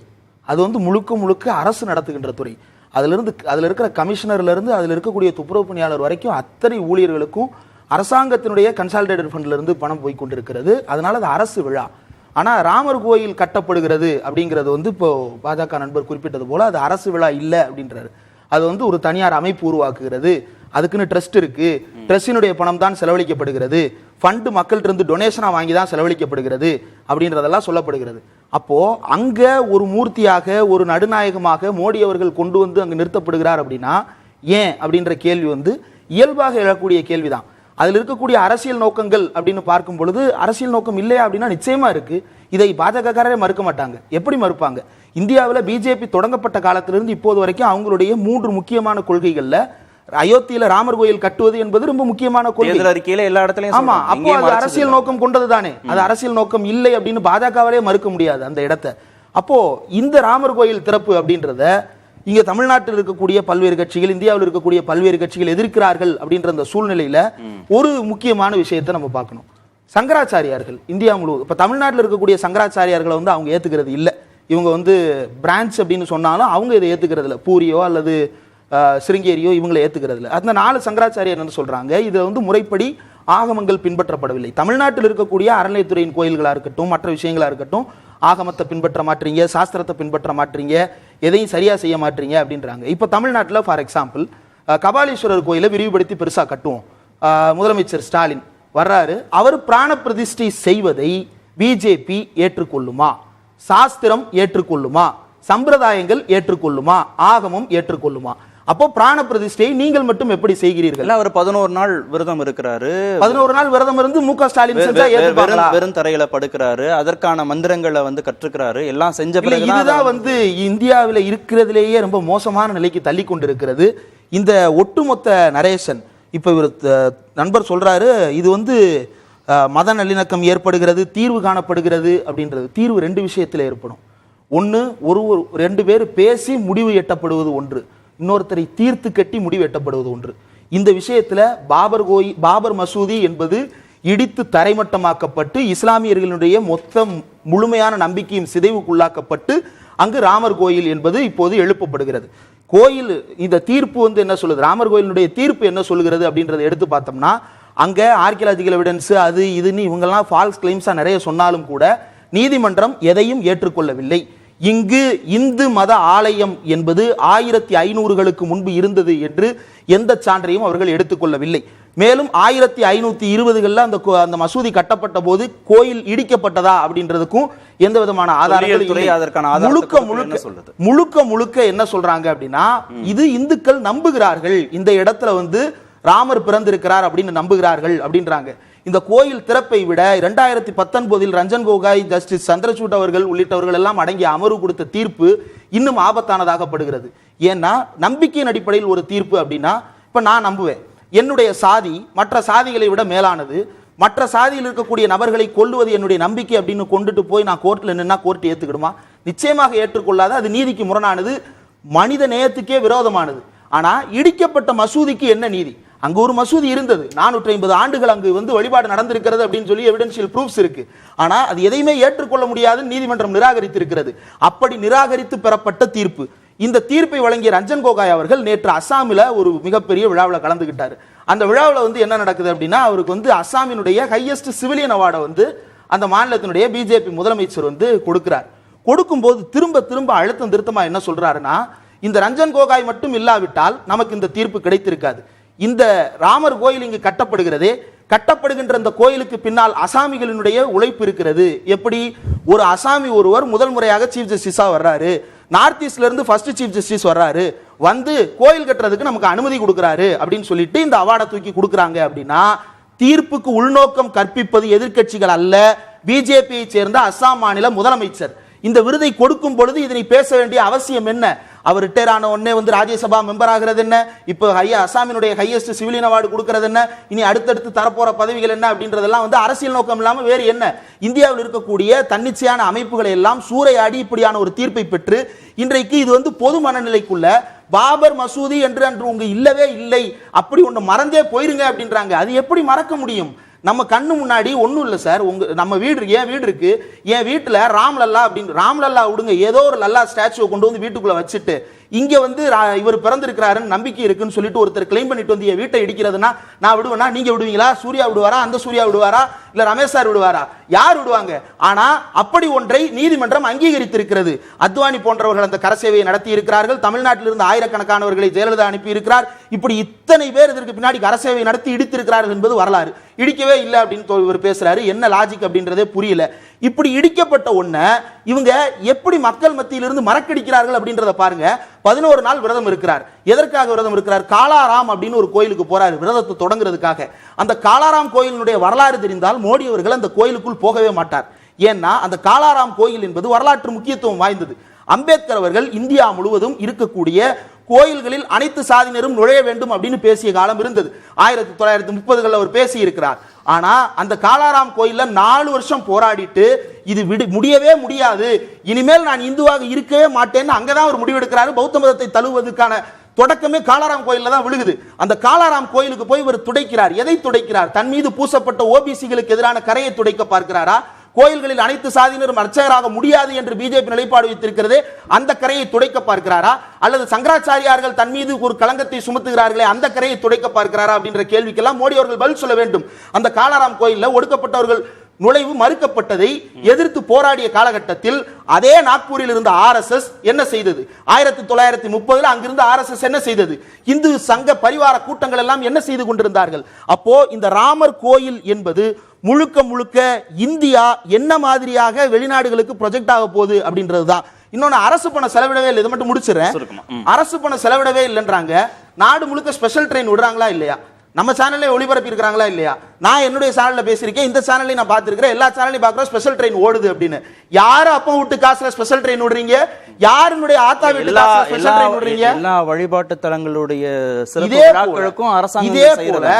அது வந்து முழுக்க அரசு நடத்துகின்ற துறை. அதில் இருக்கிற கமிஷனர்ல இருந்து அதில் இருக்கக்கூடிய துப்புரவு பணியாளர் வரைக்கும் அத்தனை ஊழியர்களுக்கும் அரசாங்கத்தினுடைய கன்சாலிடேட்டட் ஃபண்ட்ல இருந்து பணம் போய் கொண்டிருக்கிறது. அதனால அது அரசு விழா. ஆனால் ராமர் கோயில் கட்டப்படுகிறது அப்படிங்கிறது வந்து இப்போ பாஜக நண்பர் குறிப்பிட்டது போல அது அரசு விழா இல்லை அப்படின்றாரு. அது வந்து ஒரு தனியார் அமைப்பு உருவாக்குகிறது, அதுக்குன்னு ட்ரஸ்ட் இருக்கு, ட்ரஸ்டினுடைய பணம் தான் செலவழிக்கப்படுகிறது, ஃபண்டு மக்கள்கிட்ட இருந்து டொனேஷனா வாங்கி தான் செலவழிக்கப்படுகிறது அப்படின்றதெல்லாம் சொல்லப்படுகிறது. அப்போ அங்க ஒரு மூர்த்தியாக ஒரு நடுநாயகமாக மோடி அவர்கள் கொண்டு வந்து அங்கு நிறுத்தப்படுகிறார் அப்படின்னா ஏன் அப்படின்ற கேள்வி வந்து இயல்பாக எழக்கூடிய கேள்விதான். அதில் இருக்கக்கூடிய அரசியல் நோக்கங்கள் அப்படின்னு பார்க்கும் பொழுது அரசியல் நோக்கம் இல்லையா அப்படின்னா நிச்சயமா இருக்கு. இதை பாஜகக்காரரே மறுக்க மாட்டாங்க. எப்படி மறுப்பாங்க? இந்தியாவில் பிஜேபி தொடங்கப்பட்ட காலத்திலிருந்து இப்போது வரைக்கும் அவங்களுடைய 3 முக்கியமான கொள்கைகள்ல அயோத்தியில ராமர் கோயில் கட்டுவது என்பது ரொம்ப முக்கியமான கொள்கை. எல்லா இடத்துலயும் ஆமா, அப்போ அது அரசியல் நோக்கம் கொண்டது தானே. அது அரசியல் நோக்கம் இல்லை அப்படின்னு பாஜகவாலே மறுக்க முடியாது அந்த இடத்தை. அப்போ இந்த ராமர் கோயில் திறப்பு அப்படின்றத இங்க தமிழ்நாட்டில் இருக்கக்கூடிய பல்வேறு கட்சிகள், இந்தியாவில் இருக்கக்கூடிய பல்வேறு கட்சிகள் எதிர்க்கிறார்கள் அப்படின்ற அந்த சூழ்நிலையில ஒரு முக்கியமான விஷயத்தை நம்ம பார்க்கணும். சங்கராச்சாரியார்கள் இந்தியா முழுவதும் இப்ப தமிழ்நாட்டில் இருக்கக்கூடிய சங்கராச்சாரியார்களை வந்து அவங்க ஏத்துக்கிறது இல்லை. இவங்க வந்து பிரான்ச் அப்படின்னு சொன்னாலும் அவங்க இதை ஏத்துக்கிறது இல்லை. பூரியோ அல்லது சிருங்கேரியோ இவங்களை ஏத்துக்கிறது இல்லை. அந்த 4 சங்கராச்சாரியார் என்ன சொல்றாங்க, இதுல வந்து முறைப்படி ஆகமங்கள் பின்பற்றப்படவில்லை. தமிழ்நாட்டில் இருக்கக்கூடிய அறநிலையத்துறையின் கோயில்களா இருக்கட்டும், மற்ற விஷயங்களா இருக்கட்டும், ஆகமத்தை பின்பற்ற மாட்டீங்க, சாஸ்திரத்தை பின்பற்ற மாட்டீங்க, எதையும் சரியா செய்ய மாட்டீங்க அப்படின்றாங்க. இப்ப தமிழ்நாட்டில் ஃபார் எக்ஸாம்பிள் கபாலீஸ்வரர் கோயிலை விரிவுபடுத்தி பெருசா கட்டுவோம். முதலமைச்சர் ஸ்டாலின் வர்றாரு, அவர் பிராண பிரதிஷ்டை செய்வதை பிஜேபி ஏற்றுக்கொள்ளுமா? சாஸ்திரம் ஏற்றுக்கொள்ளுமா? சம்பிரதாயங்கள் ஏற்றுக்கொள்ளுமா? ஆகமம் ஏற்றுக்கொள்ளுமா? அப்போ பிராண பிரதிஷ்டையை நீங்கள் மட்டும் எப்படி செய்கிறீர்கள்? அவர் 11 நாள் விரதம் இருக்கிறாரு. 11 நாள் விரதம் இருந்து முக ஸ்டாலின் செஞ்சா ஏத்துப்பாங்களா? வெறும் தரையில படுக்கிறாரு, அதற்கான மந்திரங்களை வந்து கற்றுக்கிறாரு, எல்லாம் செஞ்ச பிறகு இதுதான் வந்து இந்தியாவில இருக்கிறதுலேயே ரொம்ப மோசமான நிலைக்கு தள்ளி கொண்டிருக்கிறது இந்த ஒட்டுமொத்த நரேஷன். இப்ப இவர் நண்பர் சொல்றாரு, இது வந்து மத நல்லிணக்கம் ஏற்படுகிறது, தீர்வு காணப்படுகிறது அப்படின்றது. தீர்வு 2 விஷயத்துல ஏற்படும். ஒன்று, ஒரு 2 பேர் பேசி முடிவு எட்டப்படுவது ஒன்று, இன்னொருத்தரை தீர்த்து கட்டி முடிவு எட்டப்படுவது ஒன்று. இந்த விஷயத்துல பாபர் மசூதி என்பது இடித்து தரைமட்டமாக்கப்பட்டு இஸ்லாமியர்களுடைய மொத்த முழுமையான நம்பிக்கையும் சிதைவுக்குள்ளாக்கப்பட்டு அங்கு ராமர் கோயில் என்பது இப்போது எழுப்பப்படுகிறது. கோயில் இந்த தீர்ப்பு வந்து என்ன சொல்லுது, ராமர் கோயிலுடைய தீர்ப்பு என்ன சொல்லுகிறது அப்படின்றத எடுத்து பார்த்தோம்னா, அங்க ஆர்கியாலஜிக்கல் எவிடன்ஸ் அது இதுன்னு இவங்கெல்லாம் ஃபால்ஸ் கிளைம்ஸா நிறைய சொன்னாலும் கூட நீதிமன்றம் எதையும் ஏற்றுக்கொள்ளவில்லை. இங்கு இந்து மத ஆலயம் என்பது 1500களுக்கு முன்பு இருந்தது என்று எந்த சான்றையும் அவர்கள் எடுத்துக்கொள்ளவில்லை. மேலும் 1520களில் அந்த மசூதி கட்டப்பட்ட போது கோயில் இடிக்கப்பட்டதா அப்படின்றதுக்கும் எந்த விதமான ஆதாரங்களும் முழுக்க என்ன சொல்றாங்க அப்படின்னா, இது இந்துக்கள் நம்புகிறார்கள், இந்த இடத்துல வந்து ராமர் பிறந்திருக்கிறார் அப்படின்னு நம்புகிறார்கள் அப்படின்றாங்க. இந்த கோயில் திறப்பை விட 2019 ரஞ்சன் கோகாய், ஜஸ்டிஸ் சந்திரசூட் அவர்கள் உள்ளிட்டவர்கள் எல்லாம் அடங்கிய அமர்வு கொடுத்த தீர்ப்பு இன்னும் ஆபத்தானதாகப்படுகிறது. ஏன்னா நம்பிக்கையின் அடிப்படையில் ஒரு தீர்ப்பு அப்படின்னா, இப்ப நான் நம்புவேன் என்னுடைய சாதி மற்ற சாதிகளை விட மேலானது, மற்ற சாதியில் இருக்கக்கூடிய நபர்களை கொல்லுவது என்னுடைய நம்பிக்கை அப்படின்னு கொண்டுட்டு போய் நான் கோர்ட்ல நின்னா கோர்ட் ஏத்துக்கிடுமா? நிச்சயமாக ஏற்றுக்கொள்ளாத, அது நீதிக்கு முரணானது, மனித நேயத்துக்கே விரோதமானது. ஆனா இடிக்கப்பட்ட மசூதிக்கு என்ன நீதி? அங்கு ஒரு மசூதி இருந்தது, 450 ஆண்டுகள் அங்கு வந்து வழிபாடு நடந்திருக்கிறது அப்படின்னு சொல்லி எவிடென்ஷியல் ப்ரூஃப்ஸ் இருக்கு. ஆனா அது எதையுமே ஏற்றுக்கொள்ள முடியாது, நீதிமன்றம் நிராகரித்திருக்கிறது. அப்படி நிராகரித்து பெறப்பட்ட தீர்ப்பு. இந்த தீர்ப்பை வழங்கிய ரஞ்சன் கோகாய் அவர்கள் நேற்று அசாமில் ஒரு மிகப்பெரிய விழாவில் கலந்துகிட்டாரு. அந்த விழாவில் வந்து என்ன நடக்குது அப்படின்னா, அவருக்கு வந்து அசாமினுடைய ஹையஸ்ட் சிவிலியன் அவார்டை வந்து அந்த மாநிலத்தினுடைய பிஜேபி முதலமைச்சர் வந்து கொடுக்கிறார். கொடுக்கும்போது திரும்ப அழுத்தம் திருத்தமா என்ன சொல்றாருன்னா, இந்த ரஞ்சன் கோகாய் மட்டும் இல்லாவிட்டால் நமக்கு இந்த தீர்ப்பு கிடைத்திருக்காது. இந்த ராமர் கோயில் இங்கு கட்டப்படுகிறதே, கட்டப்படுகின்ற இந்த கோயிலுக்கு பின்னால் அசாமிகளினுடைய உழைப்பு இருக்கிறது. எப்படி ஒரு அசாமி ஒருவர் முதல் முறையாக சீஃப் ஜஸ்டிஸா வர்றாரு, நார்த் ஈஸ்ட்ல இருந்து ஃபர்ஸ்ட் சீஃப் ஜஸ்டிஸ் வர்றாரு, வந்து கோயில் கட்டுறதுக்கு நமக்கு அனுமதி கொடுக்கிறாரு அப்படின்னு சொல்லிட்டு இந்த அவார்டை தூக்கி கொடுக்குறாங்க அப்படின்னா, தீர்ப்புக்கு உள்நோக்கம் கற்பிப்பது எதிர்க்கட்சிகள் அல்ல, பிஜேபியை சேர்ந்த அசாம் மாநில முதலமைச்சர். இந்த விருதை கொடுக்கும் பொழுது இதனை பேச வேண்டிய அவசியம் என்ன? அவர் ரிட்டையர் ஆன உடனே வந்து ராஜ்யசபா மெம்பர் ஆகிறது என்ன, இப்போ அசாமினுடைய ஹையஸ்ட் சிவிலியன் அவார்டு கொடுக்கிறது என்ன, இனி அடுத்தடுத்து தரப்போற பதவிகள் என்ன அப்படின்றதெல்லாம் வந்து அரசியல் நோக்கம் இல்லாம வேறு என்ன? இந்தியாவில் இருக்கக்கூடிய தன்னிச்சையான அமைப்புகளை எல்லாம் சூறையாடி இப்படியான ஒரு தீர்ப்பை பெற்று இன்றைக்கு இது வந்து பொது மனநிலைக்குள்ள பாபர் மசூதி என்று அன்று உங்க இல்லவே இல்லை, அப்படி ஒன்று மறந்தே போயிருங்க அப்படின்றாங்க. அது எப்படி மறக்க முடியும்? நம்ம கண்ணு முன்னாடி ஒன்றும் இல்லை சார், நம்ம வீடு இருக்கு, என் வீடு இருக்கு, என் வீட்டில் ராம்லல்லா அப்படின்னு, ராம்லல்லா விடுங்க, ஏதோ ஒரு லல்லா ஸ்டாச்சுவை கொண்டு வந்து வீட்டுக்குள்ள வச்சுட்டு இங்க வந்து இவர் பிறந்திருக்கிறாருன்னு நம்பிக்கை இருக்குன்னு சொல்லிட்டு ஒருத்தர் கிளைம் பண்ணிட்டு வந்து என் வீட்டை இடிக்கிறதுனா நான் விடுவேனா? நீங்க விடுவீங்களா? சூர்யா விடுவாரா? அந்த சூர்யா விடுவாரா? இல்ல ரமேஷ் சார் விடுவாரா? யார் விடுவாங்க? ஆனா அப்படி ஒன்றை நீதிமன்றம் அங்கீகரித்திருக்கிறது. அத்வானி போன்றவர்கள் அந்த கரசேவையை நடத்தி இருக்கிறார்கள். தமிழ்நாட்டிலிருந்து ஆயிரக்கணக்கானவர்களை ஜெயலலிதா அனுப்பி இருக்கிறார். இப்படி இத்தனை பேர் இதற்கு பின்னாடி அரசேவை நடத்தி இடித்திருக்கிறார்கள் என்பது வரலாறு. இடிக்கவே இல்லை அப்படின்னு இவர் பேசுறாரு. என்ன லாஜிக் அப்படின்றதே புரியல. இப்படி இடிக்கப்பட்ட ஒண்ண இவங்க எப்படி மக்கள் மத்தியிலிருந்து மறக்கடிக்கிறார்கள் அப்படின்றத பாருங்க. 11 நாள் விரதம் இருக்கிறார். எதற்காக விரதம் இருக்கிறார்? காலாராம் அப்படின்னு ஒரு கோயிலுக்கு போறாரு விரதத்தை தொடங்குறதுக்காக. அந்த காலாராம் கோயிலினுடைய வரலாறு தெரிந்தால் மோடி அவர்கள் அந்த கோயிலுக்குள் போகவே மாட்டார். ஏன்னா அந்த காலாராம் கோயில் என்பது வரலாற்று முக்கியத்துவம் வாய்ந்தது. அம்பேத்கர் அவர்கள் இந்தியா முழுவதும் இருக்கக்கூடிய கோயில்களில் அனைத்து சாதியினரும் நுழைய வேண்டும் அப்படின்னு பேசிய காலம் இருந்தது. 1930களில் அவர் பேசி இருக்கிறார். ஆனா அந்த காலாராம் கோயில்ல 4 வருஷம் போராடிட்டு இது முடியவே முடியாது, இனிமேல் நான் இந்துவாக இருக்கவே மாட்டேன்னு அங்கதான் அவர் முடிவெடுக்கிறாரு. பௌத்த மதத்தை தழுவுவதற்கான தொடக்கமே காலாராம் கோயில்ல தான் விழுகுது. அந்த காலாராம் கோயிலுக்கு போய் இவர் துடைக்கிறார். எதை துடைக்கிறார்? தன் மீது பூசப்பட்ட ஓபிசிகளுக்கு எதிரான கரையை துடைக்க பார்க்கிறாரா? கோயில்களில் அனைத்து சாதியினரும் அர்ச்சகராக முடியாது என்று பிஜேபி நிலைப்பாடு வைத்திருக்கிறது, அந்த கரையை துடைக்க பார்க்கிறாரா? அல்லது சங்கராச்சாரியார்கள் தன் மீது ஒரு களங்கத்தை சுமத்துகிறார்களே அந்த கரையை துடைக்க பார்க்கிறாரா அப்படின்ற கேள்விக்கெல்லாம் மோடி அவர்கள் பதில் சொல்ல வேண்டும். அந்த காலாராம் கோயில்ல ஒடுக்கப்பட்டவர்கள் நுழைவு மறுக்கப்பட்டதை எதிர்த்து போராடிய காலகட்டத்தில் அதே நாக்பூரில் இருந்த ஆர்எஸ்எஸ் என்ன செய்தது? 1930 அங்கிருந்த ஆர்எஸ்எஸ் என்ன செய்தது? இந்து சங்க பரிவார கூட்டங்கள் எல்லாம் என்ன செய்து கொண்டிருந்தார்கள்? அப்போ இந்த ராமர் கோயில் என்பது முழுக்க முழுக்க இந்தியா என்ன மாதிரியாக வெளிநாடுகளுக்கு ப்ரொஜெக்ட் ஆக போகுது அப்படின்றதுதான். இன்னொன்னு, அரசு பணம் செலவிடவே இல்லை. இதை மட்டும் முடிச்சிடறேன். அரசு பணம் செலவிடவே இல்லைன்றாங்க. நாடு முழுக்க ஸ்பெஷல் ட்ரெயின் விடுறாங்களா இல்லையா? நம்ம சேனல்ல ஒளிபரப்பி இருக்காங்களா இல்லையா? நான் என்னுடைய சேனல்ல பேசியிருக்கேன், இந்த சேனல்ல நான் பார்த்திருக்கிறேன், எல்லா சேனல்லையும் பார்க்குறோம் ஸ்பெஷல் ட்ரெயின் ஓடுது அப்படின்னு. யாரு அப்பா வீட்டு காசுல ஸ்பெஷல் ட்ரெயின் விடுறீங்க? யாருடைய ஆத்தா வீட்டு காசுல ஸ்பெஷல் ட்ரெயின் விடுறீங்க? எல்லா வழிபாட்டு தலங்களுடைய இதே போல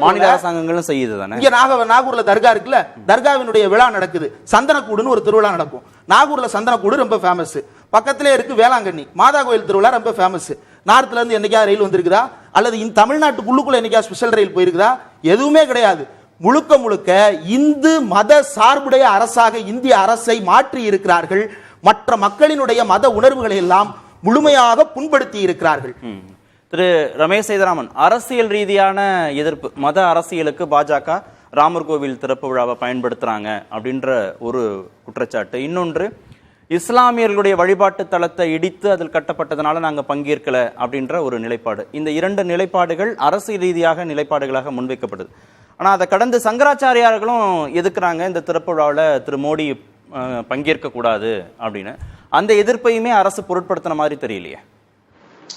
மாநில அரசாங்கங்களும் செய்யுது தானே. இங்க நாகூர்ல தர்கா இருக்குல்ல, தர்காவினுடைய விழா நடக்குது. சந்தனக்கூடுன்னு ஒரு திருவிழா நடக்கும். நாகூர்ல சந்தனக்கூடு ரொம்ப ஃபேமஸ். பக்கத்திலே இருக்கு வேளாங்கண்ணி மாதா கோயில் திருவிழா ரொம்ப ஃபேமஸ். நார்த்ல இருந்து என்னைக்காவது ரயில் வந்திருக்குதா? அல்லது தமிழ்நாட்டுக்குள்ளுக்குள்ள என்னைக்காவது ஸ்பெஷல் ரயில் போயிருக்குதா? எதுவுமே கிடையாது. முழுக்க முழுக்க இந்து மத சார்புடைய அரசாக இந்திய அரசை மாற்றி இருக்கிறார்கள். மற்ற மக்களினுடைய மத உணர்வுகளை எல்லாம் முழுமையாக புண்படுத்தி இருக்கிறார்கள். திரு ரமேஷ் சேதுராமன், அரசியல் ரீதியான எதிர்ப்பு, மத அரசியலுக்கு பாஜக ராமர் கோவில் திறப்பு விழாவை பயன்படுத்துறாங்க அப்படின்ற ஒரு குற்றச்சாட்டு. இன்னொன்று, இஸ்லாமியர்களுடைய வழிபாட்டு தலத்தை இடித்து அதில் கட்டப்பட்டதனால நாங்கள் பங்கேற்கல அப்படின்ற ஒரு நிலைப்பாடு. இந்த 2 நிலைப்பாடுகள் அரசியல் ரீதியாக நிலைப்பாடுகளாக முன்வைக்கப்படுது. ஆனால் அதை கடந்து சங்கராச்சாரியார்களும் எதுக்குறாங்க, இந்த திறப்பு விழாவில் திரு மோடி பங்கேற்க கூடாது அப்படின்னு. அந்த எதிர்ப்பையுமே அரசு பொருட்படுத்தின மாதிரி தெரியலையே.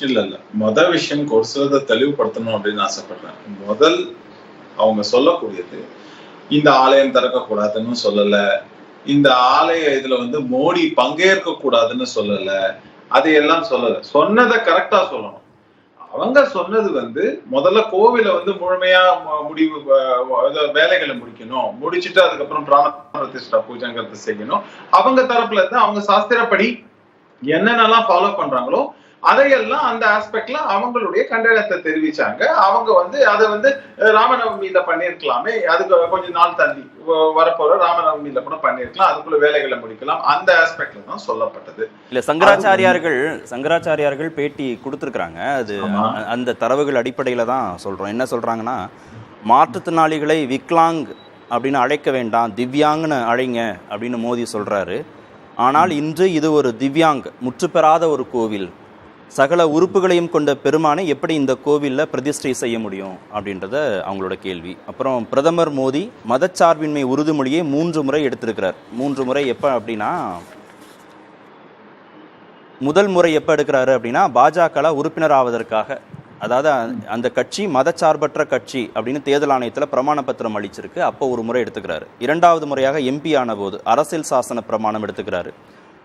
இல்ல விஷயம் ஒரு சிலதை தெளிவுபடுத்தணும் அப்படின்னு ஆசைப்படுறேன். முதல் அவங்க சொல்லக்கூடியது இந்த ஆலயம் திறக்க கூடாதுன்னு சொல்லல, இந்த ஆலய இதுல மோடி பங்கேற்க கூடாதுன்னு சொல்லல, அதையெல்லாம் சொல்லல. சொன்னதை கரெக்டா சொல்லணும். அவங்க சொன்னது முதல்ல கோவில முழுமையா முடிவு வேலைகளை முடிக்கணும், முடிச்சுட்டு அதுக்கப்புறம் பிராண பிரதிஷ்டா பூஜைங்கிறது செய்யணும். அவங்க தரப்புல இருந்து அவங்க சாஸ்திரப்படி என்னென்னலாம் ஃபாலோ பண்றாங்களோ அதையெல்லாம் அந்த ஆஸ்பெக்ட்ல அவங்களுடைய கண்டனத்தை தெரிவிச்சாங்க. அவங்க அதை ராமநவமியில பண்ணிருக்கலாமே, அதுக்கு கொஞ்சம் நாள் தள்ளி வரப்போற ராமநவமியில கூட பண்ணிருக்கலாம், அதுக்குள்ள வேலைகளை முடிக்கலாம், அந்த ஆஸ்பெக்ட்ல தான் சொல்லப்பட்டது. இல்ல, சங்கராச்சாரியார்கள் பேட்டி கொடுத்திருக்காங்க. அது அந்த தரவுகள் அடிப்படையில தான் சொல்றோம். என்ன சொல்றாங்கன்னா, மாற்றுத்திறனாளிகளை விக்லாங் அப்படின்னு அழைக்க வேண்டாம், திவ்யாங்னு அழைங்க அப்படின்னு மோடி சொல்றாரு. ஆனால் இன்று இது ஒரு திவ்யாங், முற்றுப்பெறாத ஒரு கோவில், சகல உறுப்புகளையும் கொண்ட பெருமானை எப்படி இந்த கோவிலில் பிரதிஷ்டை செய்ய முடியும் அப்படின்றத அவங்களோட கேள்வி. அப்புறம் பிரதமர் மோடி மதச்சார்பின்மை உறுதிமொழியை 3 முறை எடுத்திருக்கிறார். 3 முறை எப்போ அப்படின்னா, முதல் முறை எப்போ எடுக்கிறாரு அப்படின்னா பாஜக உறுப்பினர் ஆவதற்காக. அதாவது அந்த கட்சி மதச்சார்பற்ற கட்சி அப்படின்னு தேர்தல் ஆணையத்தில் பிரமாண பத்திரம் அளிச்சிருக்கு, அப்போ ஒரு முறை எடுத்துக்கிறாரு. 2வது முறையாக எம்பி ஆன போது அரசியல் சாசன பிரமாணம் எடுத்துக்கிறாரு.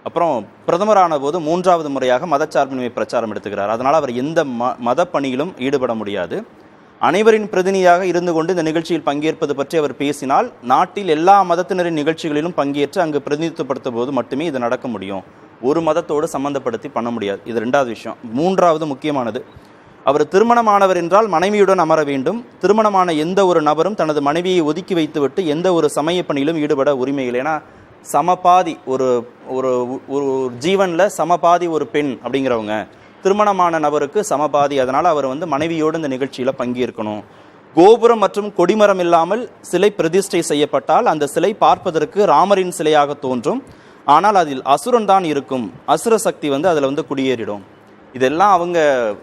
அப்புறம் பிரதமரான போது 3வது முறையாக மதச்சார்பின்மை பிரச்சாரம் எடுத்துக்கிறார். அதனால் அவர் எந்த மத பணியிலும் ஈடுபட முடியாது. அனைவரின் பிரதிநிதியாக இருந்து கொண்டு இந்த நிகழ்ச்சியில் பங்கேற்பது பற்றி அவர் பேசினால் நாட்டில் எல்லா மதத்தினரின் நிகழ்ச்சிகளிலும் பங்கேற்று அங்கு பிரதிநிதித்துவப்படுத்த போது மட்டுமே இது நடக்க முடியும், ஒரு மதத்தோடு சம்பந்தப்படுத்தி பண்ண முடியாது. இது 2வது விஷயம். 3வது முக்கியமானது, அவர் திருமணமானவர் என்றால் மனைவியுடன் அமர வேண்டும். திருமணமான எந்த ஒரு நபரும் தனது மனைவியை ஒதுக்கி வைத்துவிட்டு எந்த ஒரு சமய பணியிலும் ஈடுபட உரிமை இல்லை. ஏன்னா சமபாதி ஒரு ஒரு ஒரு ஜீவனில் சமபாதி ஒரு பெண் அப்படிங்கிறவங்க, திருமணமான நபருக்கு சமபாதி. அதனால் அவர் மனைவியோடு இந்த நிகழ்ச்சியில் பங்கேற்கணும். கோபுரம் மற்றும் கொடிமரம் இல்லாமல் சிலை பிரதிஷ்டை செய்யப்பட்டால் அந்த சிலை பார்ப்பதற்கு ராமரின் சிலையாக தோன்றும், ஆனால் அதில் அசுரன் தான் இருக்கும், அசுர சக்தி அதில் குடியேறிடும். இதெல்லாம் அவங்க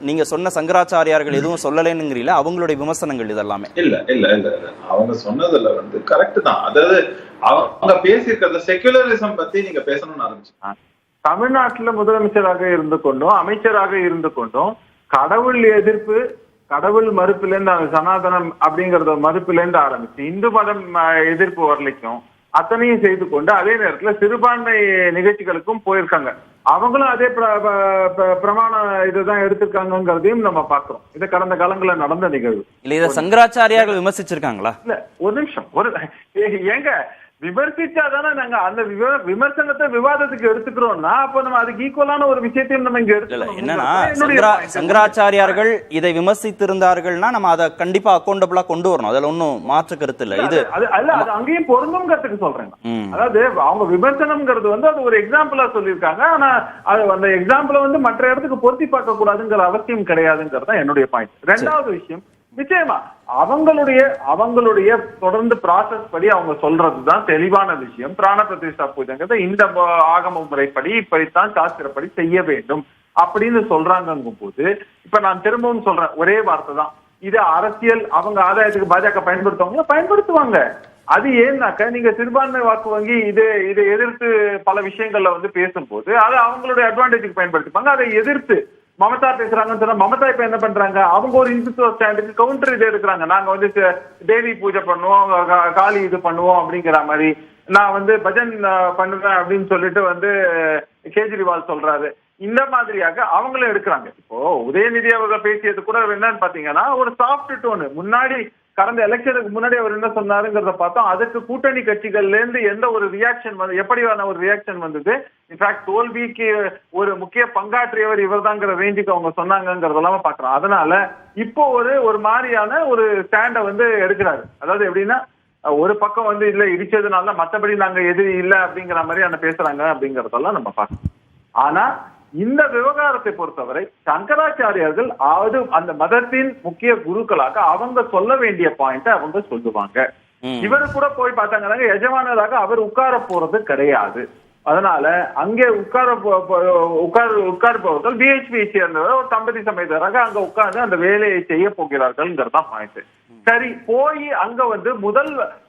நீங்க சொன்ன சங்கராச்சாரியார்கள் எதுவும் சொல்லலைன்னுங்கிறீங்களா? அவங்களுடைய விமர்சனங்கள் இதெல்லாமே இல்ல இல்ல இல்ல இல்ல அவங்க சொன்னதுல வந்து கரெக்ட் தான். அதாவது அவங்க பேசியிருக்கிறத செகுலரிசம் பத்தி நீங்க பேசணும்னு ஆரம்பிச்சு, தமிழ்நாட்டுல முதலமைச்சராக இருந்து கொண்டும் அமைச்சராக இருந்து கொண்டும் கடவுள் எதிர்ப்பு, கடவுள் மறுப்பிலேருந்து சனாதனம் அப்படிங்கறத மறுப்பிலேருந்து ஆரம்பிச்சு இந்து மதம் எதிர்ப்பு வரலைக்கும் அத்தனையும் செய்து கொண்டு அதே நேரத்துல சிறுபான்மை நிகழ்ச்சிகளுக்கும் போயிருக்காங்க. அவங்களும் அதே பிரமாண இதுதான் எடுத்திருக்காங்கிறதையும் நம்ம பாக்குறோம். இது கடந்த காலங்களில் நடந்த நிகழ்வு. இல்ல இத சங்கராச்சாரியார்கள் விமர்சிச்சிருக்காங்களா? இல்ல ஒரு நிமிஷம், ஏங்க விமர்சிச்சாதானே நாங்க அந்த விமர்சனத்தை விவாதத்துக்கு எடுத்துக்கிறோம்னா அப்ப நம்ம அதுக்கு ஈக்குவலான ஒரு விஷயத்தையும் நம்ம இங்க எடுத்துக்கலாம். என்னன்னா சங்கராச்சாரியார்கள் இதை விமர்சித்திருந்தார்கள்னா நம்ம அதை கண்டிப்பா அக்கௌண்டபிளா கொண்டு வரணும். அதுல ஒன்னும் மாற்று கருத்து இல்ல. இது அது அங்கேயும் பொருந்தும்ங்கிறதுக்கு சொல்றேன். அதாவது அவங்க விமர்சனம்ங்கிறது வந்து அது ஒரு எக்ஸாம்பிளா சொல்லியிருக்காங்க. ஆனா அது அந்த எக்ஸாம்பிள வந்து மற்ற இடத்துக்கு பொருத்தி பார்க்க கூடாதுங்கிற அவசியம் கிடையாதுங்கிறது தான் என்னுடைய பாயிண்ட். ரெண்டாவது விஷயம், நிச்சயமா அவங்களுடைய தொடர்ந்து ப்ராசஸ் படி அவங்க சொல்றதுதான் தெளிவான விஷயம். பிராண பிரதிஷ்டா பூஜைங்கிறது இந்த ஆகம முறைப்படி இப்படித்தான் சாஸ்திரப்படி செய்ய வேண்டும் அப்படின்னு சொல்றாங்கும் போது இப்ப நான் திரும்பவும் சொல்றேன், ஒரே வார்த்தை தான், இது அரசியல் அவங்க ஆதாயத்துக்கு பாஜக பயன்படுத்துவாங்க, பயன்படுத்துவாங்க. அது ஏன்னாக்க நீங்க சிறுபான்மை வாக்கு வங்கி இதை எதிர்த்து பல விஷயங்கள்ல வந்து பேசும்போது அது அவங்களுடைய அட்வான்டேஜுக்கு பயன்படுத்திப்பாங்க. அதை எதிர்த்து மமதா பேசுறாங்கன்னு சொன்னா மமதா இப்ப என்ன பண்றாங்க, அவங்க ஒரு இந்துத்துவ ஸ்டாண்டுக்கு கவுண்டர் இது எடுக்கிறாங்க. நாங்க வந்து தேவி பூஜை பண்ணுவோம், காளி இது பண்ணுவோம் அப்படிங்கிற மாதிரி, நான் வந்து பஜன் பண்ணுவேன் அப்படின்னு சொல்லிட்டு வந்து கேஜ்ரிவால் சொல்றாரு. இந்த மாதிரியாக அவங்களும் எடுக்கிறாங்க. இப்போ உதயநிதி அவர்கள் பேசியது கூட என்னன்னு பாத்தீங்கன்னா ஒரு சாஃப்ட் டோனு. முன்னாடி கடந்த எலெக்ஷனுக்கு முன்னாடி அவர் என்ன சொன்னாருங்கிறத பார்த்தோம். அதுக்கு கூட்டணி கட்சிகள்ல இருந்து எந்த ஒரு ரியாக்ஷன் வந்து எப்படியான ஒரு ரியாக்ஷன் வந்தது, இன்ஃபேக்ட் தோல்விக்கு ஒரு முக்கிய பங்காற்றியவர் இவர் தாங்கிற ரேஞ்சுக்கு அவங்க சொன்னாங்கிறதெல்லாம் பாக்குறோம். அதனால இப்போ ஒரு மாதிரியான ஒரு ஸ்டாண்ட வந்து எடுக்கிறாரு. அதாவது எப்படின்னா ஒரு பக்கம் வந்து இல்ல இடிச்சதுனால மற்றபடி நாங்க எது இல்லை அப்படிங்கிற மாதிரியான பேசுறாங்க அப்படிங்கறதெல்லாம் நம்ம பார்க்கணும். ஆனா இந்த விவகாரத்தை பொறுத்தவரை சங்கராச்சாரியார்கள் அந்த மதத்தின் முக்கிய குருக்களாக அவங்க சொல்ல வேண்டிய பாயிண்ட் அவங்க சொல்லுவாங்க. இவரு கூட போய் பார்த்தாங்க எஜமானராக அவர் உட்கார போறது கிடையாது. அதனால அங்கே உட்கார்பவர்கள் பிஹெச்பியை சேர்ந்தவர் ஒரு தம்பதி சமேதராக அங்க உட்கார்ந்து அந்த வேலையை செய்ய போகிறார்கள்ங்கிறதான் பாயிண்ட். சரி, போய் அங்க வந்து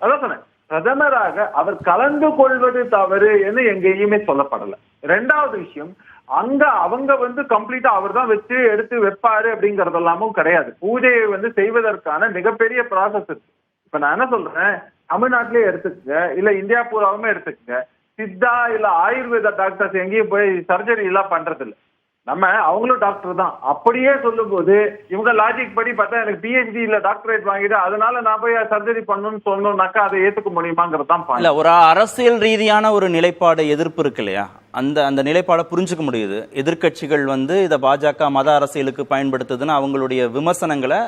அதான் சொன்னேன், பிரதமராக அவர் கலந்து கொள்வது தவறு என்று எங்கேயுமே சொல்லப்படல. ரெண்டாவது விஷயம், அங்க அவங்க வந்து கம்ப்ளீட்டா அவர் தான் வச்சு எடுத்து வைப்பாரு அப்படிங்கறதெல்லாமும் கிடையாது. பூஜையை வந்து செய்வதற்கான மிகப்பெரிய ப்ராசஸ் இருக்கு. இப்ப நான் என்ன சொல்றேன், தமிழ்நாட்டிலேயே எடுத்துக்கங்க, இல்ல இந்தியா பூராவுமே எடுத்துக்கங்க, சித்தா இல்ல ஆயுர்வேத டாக்டர்ஸ் எங்கேயும் போய் சர்ஜரி எல்லாம் பண்றது இல்லை. நம்ம அவங்களும் டாக்டர் தான். அப்படியே சொல்லும் போது இவங்க லாஜிக் படி பார்த்தா எனக்கு பிஹெச்டி இல்ல டாக்டரேட் வாங்கிட்டு அதனால நான் போய் சர்ஜரி பண்ணணும்னு சொன்னோம்னாக்கா அதை ஏத்துக்க முடியுமாங்கிறது தான். இல்ல, ஒரு அரசியல் ரீதியான ஒரு நிலைப்பாடு எதிர்ப்பு இருக்கு இல்லையா, அந்த நிலைப்பாடை புரிஞ்சுக்க முடியுது. எதிர்க்கட்சிகள் வந்து இதை பாஜக மத அரசியலுக்கு பயன்படுத்துதுன்னு அவங்களுடைய விமர்சனங்களை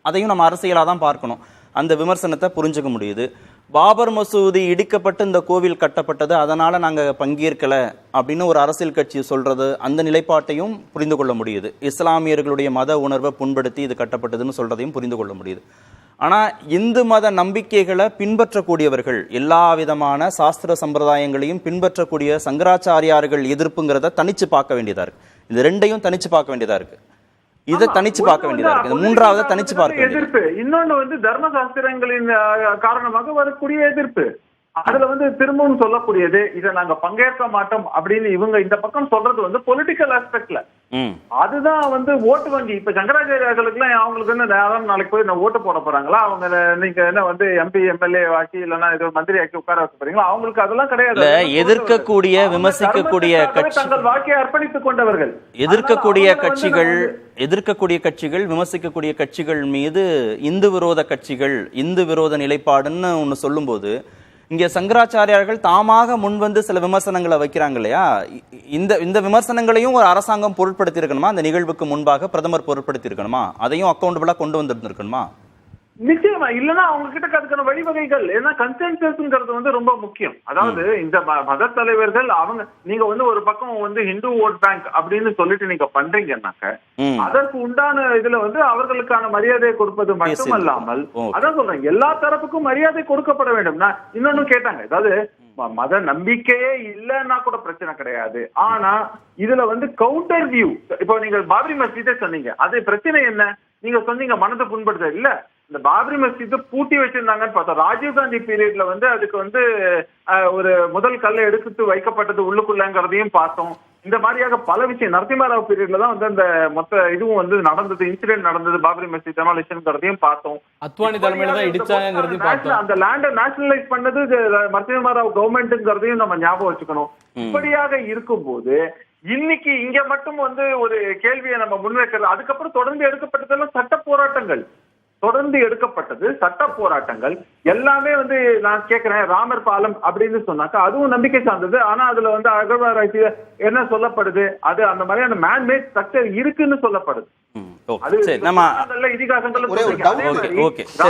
அதையும் நம்ம அரசியலாக தான் பார்க்கணும். அந்த விமர்சனத்தை புரிஞ்சுக்க முடியுது. பாபர் மசூதி இடிக்கப்பட்டு இந்த கோவில் கட்டப்பட்டது, அதனால நாங்க பங்கேற்கல அப்படின்னு ஒரு அரசியல் கட்சி சொல்றது, அந்த நிலைப்பாட்டையும் புரிந்து கொள்ள முடியுது. இஸ்லாமியர்களுடைய மத உணர்வை புண்படுத்தி இது கட்டப்பட்டதுன்னு சொல்றதையும் புரிந்து கொள்ள முடியுது. ஆனா இந்து மத நம்பிக்கைகளை பின்பற்றக்கூடியவர்கள், எல்லா விதமான சாஸ்திர சம்பிரதாயங்களையும் பின்பற்றக்கூடிய சங்கராச்சாரியார்கள் எதிர்ப்புங்கிறத தனிச்சு பார்க்க வேண்டியதா இருக்கு. இது ரெண்டையும் தனிச்சு பார்க்க வேண்டியதா இருக்கு. இதை தனிச்சு பார்க்க வேண்டியதா இருக்கு. மூன்றாவது தனிச்சு பார்க்க எதிர்ப்பு. இன்னொன்னு வந்து தர்ம சாஸ்திரங்களின் காரணமாக வரக்கூடிய எதிர்ப்பு. அதுல வந்து திரும்பவும் சொல்லக்கூடியது, இதை நாங்க பங்கேற்க மாட்டோம் அப்படின்னு இவங்க இந்த பக்கம் சொல்றது வந்து பொலிட்டிக்கல் ஆஸ்பெக்ட்ல. அதுதான் வந்து ஓட்டு வங்கி. இப்ப சங்கராச்சாரியார்களுக்கு எல்லாம் அவங்களுக்கு என்ன நேரம் நாளைக்கு போய் நான் ஓட்டு போட போறாங்களா, அவங்க நீங்க என்ன வந்து எம்பி எம்எல்ஏ ஆக்கி இல்லைன்னா ஏதோ மந்திரி ஆக்கி உட்கார வைக்க போறீங்களா, அவங்களுக்கு அதெல்லாம் கிடையாது. எதிர்க்கக்கூடிய விமர்சிக்கக்கூடிய தங்கள் வாக்கை அர்ப்பணித்துக் கொண்டவர்கள். எதிர்க்கக்கூடிய கட்சிகள் விமர்சிக்கக்கூடிய கட்சிகள் மீது இந்து விரோத கட்சிகள், இந்து விரோத நிலைப்பாடுன்னு ஒண்ணு சொல்லும் போது இங்க சங்கராச்சாரியார்கள் தாமாக முன்வந்து சில விமர்சனங்களை வைக்கிறாங்க இல்லையா, இந்த விமர்சனங்களையும் ஒரு அரசாங்கம் பொருட்படுத்தி இருக்கணுமா? அந்த நிகழ்வுக்கு முன்பாக பிரதமர் பொருட்படுத்தி இருக்கணுமா? அதையும் அக்கௌண்டபிளா கொண்டு வந்திருக்கணுமா? நிச்சயமா. இல்லன்னா அவங்க கிட்ட அதுக்கான வழிவகைகள், ஏன்னா கன்சென்சஸ்ங்கிறது வந்து ரொம்ப முக்கியம். அதாவது இந்த மத தலைவர்கள் அவங்க நீங்க வந்து ஒரு பக்கம் வந்து ஹிந்து ஓட் பேங்க் அப்படின்னு சொல்லிட்டு நீங்க பண்றீங்கன்னாக்க அதற்கு உண்டான இதுல வந்து அவர்களுக்கான மரியாதை கொடுப்பது மட்டுமல்லாமல், அதான் சொல்றேன், எல்லா தரப்புக்கும் மரியாதை கொடுக்கப்பட வேண்டும். இன்னொன்னு கேட்டாங்க, அதாவது மத நம்பிக்கையே இல்லைன்னா கூட பிரச்சனை கிடையாது. ஆனா இதுல வந்து கவுண்டர் வியூ, இப்போ நீங்க பாபரி மஸ்ஜிதே சொன்னீங்க, அது பிரச்சனை என்ன? நீங்க சொன்னீங்க மனதை புண்படுத்த இல்ல, இந்த பாபரி மஸ்ஜித் பூட்டி வச்சிருந்தாங்கன்னு பார்த்தோம். ராஜீவ்காந்தி பீரியட்ல வந்து அதுக்கு வந்து ஒரு முதல் கல்லை எடுத்து வைக்கப்பட்டது உள்ளுக்குள்ளங்கிறதையும் பார்த்தோம். இந்த மாதிரியாக பல விஷயம் நரசிம்மராவ் பீரியட்ல தான் வந்து அந்த மொத்த இதுவும் வந்து நடந்தது, இன்சிடென்ட் நடந்தது, பாபரி மஸ்ஜித் டெமாலிஷன்ங்கிறதையும் பார்த்தோம். அத்வானி தலைமையில தான் இடிச்சாங்கிறதையும் பார்த்தோம். அந்த லேண்டை நேஷனலைஸ் பண்ணது நரசிம்மராவ் கவர்மெண்ட்ங்கிறதையும் நம்ம ஞாபகம் வச்சுக்கணும். இப்படியாக இருக்கும்போது இன்னைக்கு இங்க மட்டும் வந்து ஒரு கேள்வியை நம்ம முன்வைக்கிறது, அதுக்கப்புறம் தொடர்ந்து எடுக்கப்பட்டதெல்லாம் சட்ட போராட்டங்கள், தொடர்ந்து எடுக்கப்பட்டது சட்ட போராட்டங்கள் எல்லாமே வந்து நான் கேட்கிறேன். ராமர் பாலம் அப்படின்னு சொன்னாக்கா அதுவும் நம்பிக்கை சார்ந்தது. ஆனா அதுல வந்து அகழ்வாராய்ச்சி என்ன சொல்லப்படுது, அது அந்த மாதிரியான மேன்மேட் ஸ்ட்ரக்சர் இருக்குன்னு சொல்லப்படுது.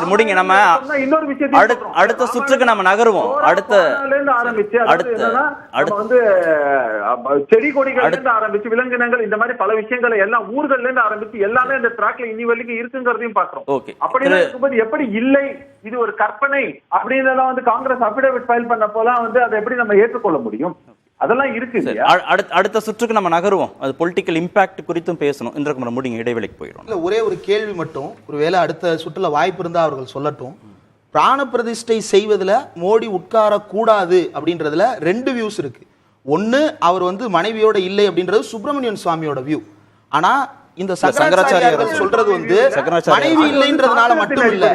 முடிங்க, நம்ம அடுத்த சுற்றுக்கு நம்ம நகருவோம். வந்து செடி கொடிகள் இருந்து ஆரம்பிச்சு விலங்கினங்கள் இந்த மாதிரி பல விஷயங்களை எல்லாம் ஊர்கள்ல இருந்து ஆரம்பிச்சு எல்லாமே அந்த ட்ராக்ல இனி வரைக்கும் இருக்குங்கிறதையும் பாக்குறோம். அப்படின்னா இருக்கும்போது எப்படி இல்லை இது ஒரு கற்பனை அப்படின்னு எல்லாம் வந்து காங்கிரஸ் அபிடேவிட் ஃபைல் பண்ண போலாம் வந்து அதை எப்படி நம்ம ஏற்றுக்கொள்ள முடியும்? அதெல்லாம் இருக்கு. அடுத்த சுற்றுக்கு நம்ம நகருவோம். அது பொலிட்டிக்கல் இம்பாக்ட் குறித்தும் பேசணும். இன்றைக்கு முடிங்க, இடைவெளிக்கு போயிடும். இல்ல, ஒரே ஒரு கேள்வி மட்டும், ஒருவேளை அடுத்த சுற்றுல வாய்ப்பு இருந்தா அவர்கள் சொல்லட்டும். பிராண பிரதிஷ்டை செய்வதில் மோடி உட்கார கூடாது அப்படின்றதுல ரெண்டு வியூஸ் இருக்கு. ஒன்னு, அவர் வந்து மனைவியோட இல்லை அப்படின்றது சுப்பிரமணியன் சுவாமியோட வியூ. ஆனா இந்த சங்கராச்சாரியார்கள் சொல்றது வந்து மனைவி இல்லைன்றதுனால மட்டும் இல்ல,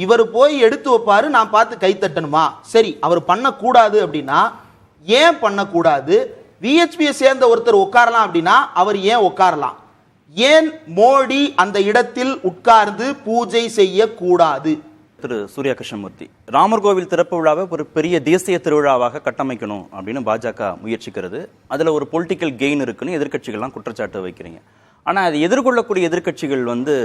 இவர் போய் எடுத்து வைப்பாரு, நான் பார்த்து கை தட்டணுமா? சரி, அவர் பண்ண கூடாது அப்படின்னா ஏன் பண்ணக்கூடாது? விஹெச்பியை சேர்ந்த ஒருத்தர் உட்காரலாம் அப்படின்னா அவர் ஏன் உட்காரலாம்? ஏன் மோடி அந்த இடத்தில் உட்கார்ந்து பூஜை செய்யக்கூடாது? திரு சூர்யா கிருஷ்ணமூர்த்தி, ராமர் கோவில் திறப்பு விழாவை ஒரு பெரிய தேசிய திருவிழாவாக கட்டமைக்கணும் அப்படின்னு பாஜக முயற்சிக்கிறது. அதுல ஒரு பொலிட்டிக்கல் கெயின் இருக்குன்னு எதிர்க்கட்சிகள்லாம் குற்றச்சாட்டு வைக்கிறீங்க. ஆனா அது எதிர்கொள்ளக்கூடிய எதிர்க்கட்சிகள் வந்து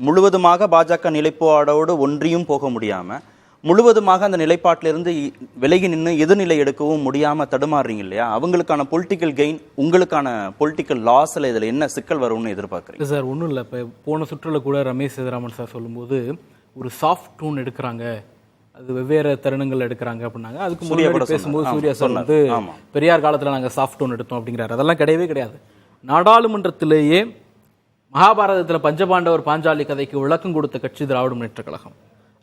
முழுவதுமாக பாஜக நிலைப்பாடோடு ஒன்றியும் போக முடியாம, முழுவதுமாக அந்த நிலைப்பாட்டிலிருந்து விலகி நின்று எதிர்நிலை எடுக்கவும் முடியாம தடுமாறுறீங்க இல்லையா? அவங்களுக்கான பொலிட்டிக்கல் கெயின், உங்களுக்கான பொலிட்டிக்கல் லாஸ்ல இதுல என்ன சிக்கல் வரும்னு எதிர்பார்க்குறீங்க? சார் ஒன்றும் இல்லை. இப்போ போன சுற்றுல கூட ரமேஷ் சேதுராமன் சார் சொல்லும்போது ஒரு சாஃப்ட் டூன் எடுக்கிறாங்க, அது வெவ்வேறு தருணங்கள் எடுக்கிறாங்க அப்படின்னாங்க. அதுக்கு முன்னாடி பேசும்போது சூர்யா சார் வந்து பெரியார் காலத்தில் நாங்கள் சாஃப்ட் டூன் எடுத்தோம் அப்படிங்கிறாரு. அதெல்லாம் கிடையவே கிடையாது. நாடாளுமன்றத்திலேயே மகாபாரதத்தில் பஞ்சபாண்டவர் பாஞ்சாலி கதைக்கு விளக்கம் கொடுத்த கட்சி திராவிட முன்னேற்ற கழகம்.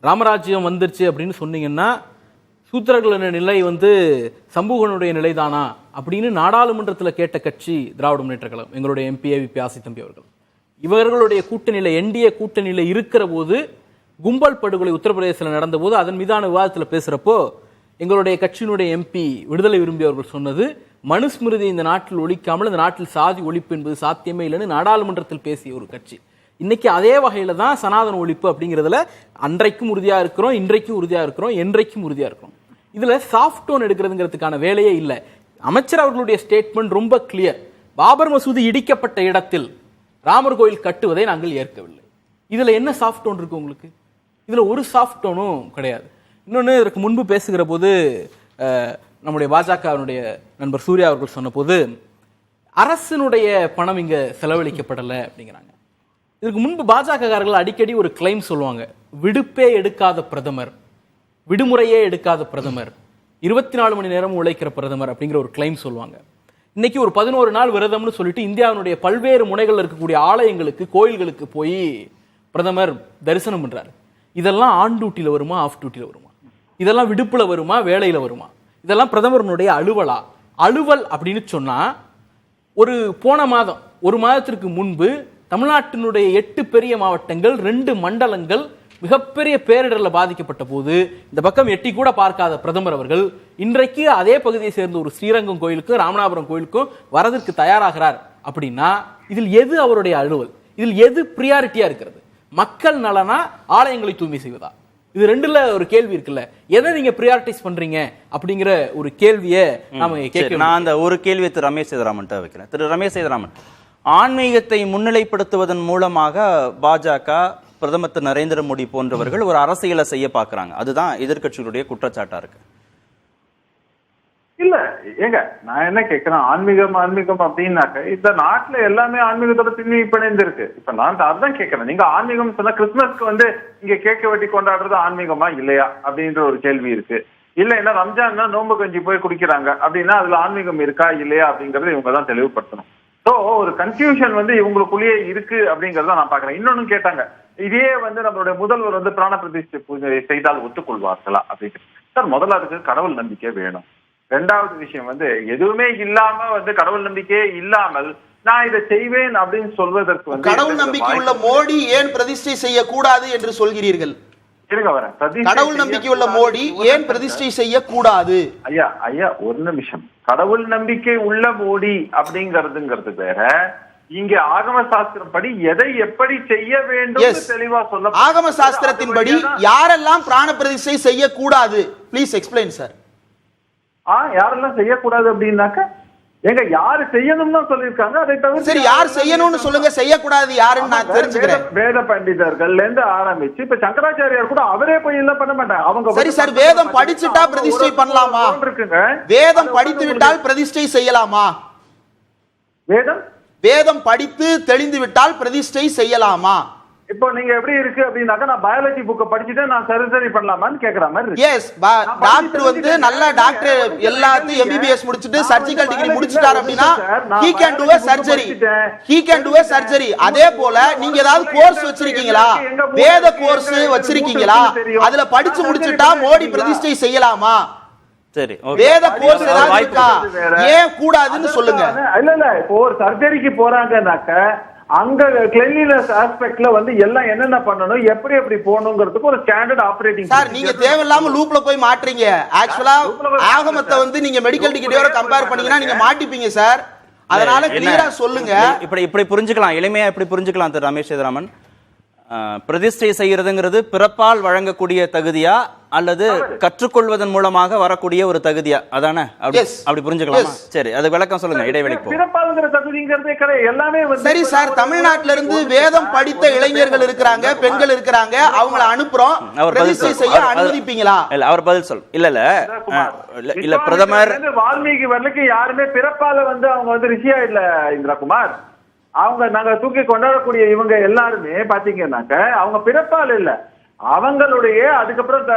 ராமராஜ்யம் வந்துருச்சு அப்படின்னு சொன்னீங்கன்னா சூத்திரர்களின் நிலை வந்து சமூகனுடைய நிலைதானா அப்படின்னு நாடாளுமன்றத்தில் கேட்ட கட்சி திராவிட முன்னேற்ற கழகம். எங்களுடைய எம்பி ஏவிபி ஆசித்தம்பி அவர்கள், இவர்களுடைய கூட்டணியில என்டிஏ கூட்டணியில இருக்கிற போது கும்பல் படுகொலை உத்தரப்பிரதேசத்தில் நடந்த போது அதன் மீதான விவாதத்தில் பேசுறப்போ எங்களுடைய கட்சியினுடைய எம்பி விடுதலை விரும்பியவர்கள் சொன்னது, மனுஸ்மிருதி இந்த நாட்டில் ஒழிக்காமல் இந்த நாட்டில் சாதி ஒழிப்பு என்பது சாத்தியமே இல்லைன்னு நாடாளுமன்றத்தில் பேசிய ஒரு கட்சி. இன்னைக்கு அதே வகையில தான் சனாதன ஒழிப்பு அப்படிங்கிறதுல அன்றைக்கும் உறுதியா இருக்கிறோம், இன்றைக்கும் உறுதியா இருக்கிறோம், என்றைக்கும் உறுதியா இருக்கிறோம். இதுல சாஃப்ட் டோன் எடுக்கிறதுங்கிறதுக்கான வேலையே இல்லை. அமைச்சர் அவர்களுடைய ஸ்டேட்மெண்ட் ரொம்ப கிளியர். பாபர் மசூதி இடிக்கப்பட்ட இடத்தில் ராமர் கோயில் கட்டுவதை நாங்கள் ஏற்கவில்லை. இதுல என்ன சாஃப்ட் டோன் இருக்கு உங்களுக்கு? இதுல ஒரு சாஃப்ட் டோனும் கிடையாது. இன்னொன்னு, இதற்கு முன்பு பேசுகிற போது நம்முடைய பாஜகவினுடைய நண்பர் சூர்யா அவர்கள் சொன்ன போது அரசினுடைய பணம் இங்க செலவழிக்கப்படலை அப்படிங்கிறாங்க. இதுக்கு முன்பு பாஜகக்காரர்கள் அடிக்கடி ஒரு கிளைம் சொல்லுவாங்க, விடுப்பே எடுக்காத பிரதமர், விடுமுறையே எடுக்காத பிரதமர், 24 மணி நேரம் உழைக்கிற பிரதமர் அப்படிங்கிற ஒரு கிளைம் சொல்லுவாங்க. இன்னைக்கு ஒரு 11 நாள் விரதம்னு சொல்லிட்டு இந்தியாவினுடைய பல்வேறு முனைகள் இருக்கக்கூடிய ஆலயங்களுக்கு, கோயில்களுக்கு போய் பிரதமர் தரிசனம் பண்றாரு. இதெல்லாம் ஆன் டியூட்டியில வருமா, ஆஃப் டியூட்டியில வருமா? இதெல்லாம் விடுப்புல வருமா, வேலையில வருமா? இதெல்லாம் பிரதமருடைய அலுவலா? அலுவல் அப்படின்னு சொன்னா, ஒரு போன மாதம், ஒரு மாதத்திற்கு முன்பு தமிழ்நாட்டினுடைய 8 பெரிய மாவட்டங்கள், 2 மண்டலங்கள் மிகப்பெரிய பேரிடரில் பாதிக்கப்பட்ட போது இந்த பக்கம் எட்டி கூட பார்க்காத பிரதமர் அவர்கள் இன்றைக்கு அதே பகுதியை சேர்ந்த ஒரு ஸ்ரீரங்கம் கோயிலுக்கும் ராமநாதபுரம் கோயிலுக்கும் வரதற்கு தயாராகிறார் அப்படின்னா இதில் எது அவருடைய அலுவல்? இதில் எது பிரியாரிட்டியா இருக்கிறது? மக்கள் நலனா, ஆலயங்களை தூய்மை செய்வதா? இது ரெண்டுல ஒரு கேள்வி இருக்குல்ல. எதை நீங்க பிரியாரிட்டைஸ் பண்றீங்க அப்படிங்கிற ஒரு கேள்வியை நாம கேட்க. நான் அந்த ஒரு கேள்வியை திரு ரமேஷ் சேதுராமன் வைக்கிறேன். திரு ரமேஷ் சேதுராமன், ஆன்மீகத்தை முன்னிலைப்படுத்துவதன் மூலமாக பாஜக, பிரதமர் திரு நரேந்திர மோடி போன்றவர்கள் ஒரு அரசியலை செய்ய பார்க்கறாங்க. அதுதான் எதிர்க்கட்சிகளுடைய குற்றச்சாட்டா இருக்கு. இல்ல ஏங்க, நான் என்ன கேட்கிறேன், ஆன்மீகம் அப்படின்னாக்க இந்த நாட்டுல எல்லாமே ஆன்மீகத்தோட பின்னி பிணைந்து இருக்கு. இப்ப நான் அதுதான் கேட்கிறேன். நீங்க ஆன்மீகம் சொன்னா கிறிஸ்துமஸ்க்கு வந்து இங்க கேக்க வெட்டி கொண்டாடுறது ஆன்மீகமா இல்லையா அப்படின்ற ஒரு கேள்வி இருக்கு. இல்ல என்ன ரம்ஜான்னா நோன்பு கஞ்சி போய் குடிக்கிறாங்க அப்படின்னா அதுல ஆன்மீகம் இருக்கா இல்லையா அப்படிங்கறத இவங்க தான் தெளிவுபடுத்தணும். சோ ஒரு கன்ஃபியூஷன் வந்து இவங்களுக்குள்ளேயே இருக்கு அப்படிங்கறத நான் பாக்குறேன். இன்னொன்னு கேட்டாங்க, இதே வந்து நம்மளுடைய முதல்வர் வந்து பிராண பிரதிஷ்டை பூஜை செய்தால் ஒத்துக்கொள்வார்களா அப்படின்னு. சார் முதல்ல அதுக்கு கடவுள் நம்பிக்கை வேணும். ரெண்டாவது விஷயம் வந்து எதுவுமே இல்லாம வந்து கடவுள் நம்பிக்கையே இல்லாமல் நான் இதை செய்வேன் அப்படின்னு சொல்வதற்கு வந்து கடவுள் நம்பிக்கை உள்ள மோடி ஏன் பிரதிஷ்டை செய்யக்கூடாது என்று சொல்கிறீர்கள்? கடவுள் நம்பிக்கை உள்ள மோடி ஏன் பிரதிஷ்டை செய்யக்கூடாது? ஐயா ஒரு நிமிஷம். கடவுள் நம்பிக்கை உள்ள மோடி அப்படிங்கிறது வேற, இங்க ஆகம சாஸ்திரம் படி எதை எப்படி செய்ய வேண்டும் தெளிவா சொல்ல. ஆகம சாஸ்திரத்தின்படி யாரெல்லாம் பிராண பிரதிஷ்டை செய்யக்கூடாது? Please explain sir. யாரெல்லாம் செய்யக்கூடாது அப்படின்னாக்க எங்க யாரு செய்யணும்னு சொல்லிருக்காங்க. அதை தவிர சரி, யார் செய்யணும்னு சொல்லுங்க, செய்யக்கூடாது யாருன்னு நான் தெரிஞ்சுக்கிறேன். வேத பண்டிதர்கள்ல இருந்து ஆரம்பிச்சு இப்ப சங்கராச்சாரியார் கூட அவரே போய் எல்லாம் பண்ண மாட்டாங்க. அவங்க சரி சார், வேதம் படிச்சுட்டா பிரதிஷ்டை பண்ணலாமா? வேதம் படித்து விட்டால் பிரதிஷ்டை செய்யலாமா? வேதம் படித்து தெளிந்து விட்டால் பிரதிஷ்டை செய்யலாமா? இப்போ நீங்க எப்படி இருக்கு அப்படின்னாக்க நான் பயாலஜி புக்க படிச்சுட்டு நான் சர்ஜரி பண்ணலாமான்னு கேக்குற மாதிரி. எஸ், டாக்டர் வந்து நல்ல டாக்டர் எல்லாத்தையும் எம்பிபிஎஸ் முடிச்சிட்டு சர்ஜிக்கல் டிகிரி முடிச்சிட்டார் அப்படின்னா he can do a surgery. he can do a surgery. அதே போல நீங்க ஏதாவது கோர்ஸ் வச்சிருக்கீங்களா? வேத கோர்ஸ் வச்சிருக்கீங்களா? அதுல படிச்சு முடிச்சிட்டா மோடி பிரதிஷ்டை செய்யலாமா? சரி, வேத கோர்ஸ் ஏதாவது இருக்கா? ஏன் கூடாதுன்னு சொல்லுங்க. இல்ல இப்போ ஒரு சர்ஜரிக்கு போறாங்கன்னாக்க அங்க கிளீன்லினஸ் ஆஸ்பெக்ட்ல வந்து எல்லாம் என்னென்ன பண்ணணும், எப்படி எப்படி போகணுங்கிறதுக்கு ஒரு ஸ்டாண்டர்ட் ஆபரேட்டிங். சார் நீங்க தேவையில்லாம லூப்ல போய் மாட்றீங்க. ஆக்சுவலா ஆகமத்தை வந்து நீங்க மெடிக்கல் டிகிரியோட கம்பேர் பண்ணீங்கன்னா நீங்க மாட்டிப்பீங்க சார். அதனால கிளியரா சொல்லுங்க. இப்படி புரிஞ்சுக்கலாம், எளிமையா இப்படி புரிஞ்சுக்கலாம் திரு ரமேஷ் சேதுராமன். பிரதிஷ்டை செய்யறதுங்கிறது பிறப்பால் வழங்கக்கூடிய தகுதியா அல்லது கற்றுக்கொள்வதன் மூலமாக வரக்கூடிய ஒரு தகுதியா? அதானே, அப்படி புரிஞ்சுக்கலாமா? சரி, அது விளக்கம் சொல்லுங்க. இடைவெளிக்கு பிறப்பால்ங்கிற தகுதிங்கிறதே கிடையாது, எல்லாமே. சரி சார், தமிழ்நாட்டில இருந்து வேதம் படித்த இளைஞர்கள் இருக்கிறாங்க, பெண்கள் இருக்கிறாங்க, அவங்கள அனுப்புறோம். பிரதிஷ்டை செய்ய அனுமதிப்பீங்களா? இல்ல, அவர் பதில் சொல். இல்ல பிரதமர் வால்மீகி வரலுக்கு யாருமே பிறப்பால வந்து அவங்க வந்து ரிஷியா இல்ல இந்திரகுமார். அவங்க நாங்க தூக்கி கொண்டாடக்கூடிய இவங்க எல்லாருமே பாத்தீங்கன்னாக்க அவங்க பிறப்பால் இல்ல, அவங்களுடைய அதுக்கப்புறம்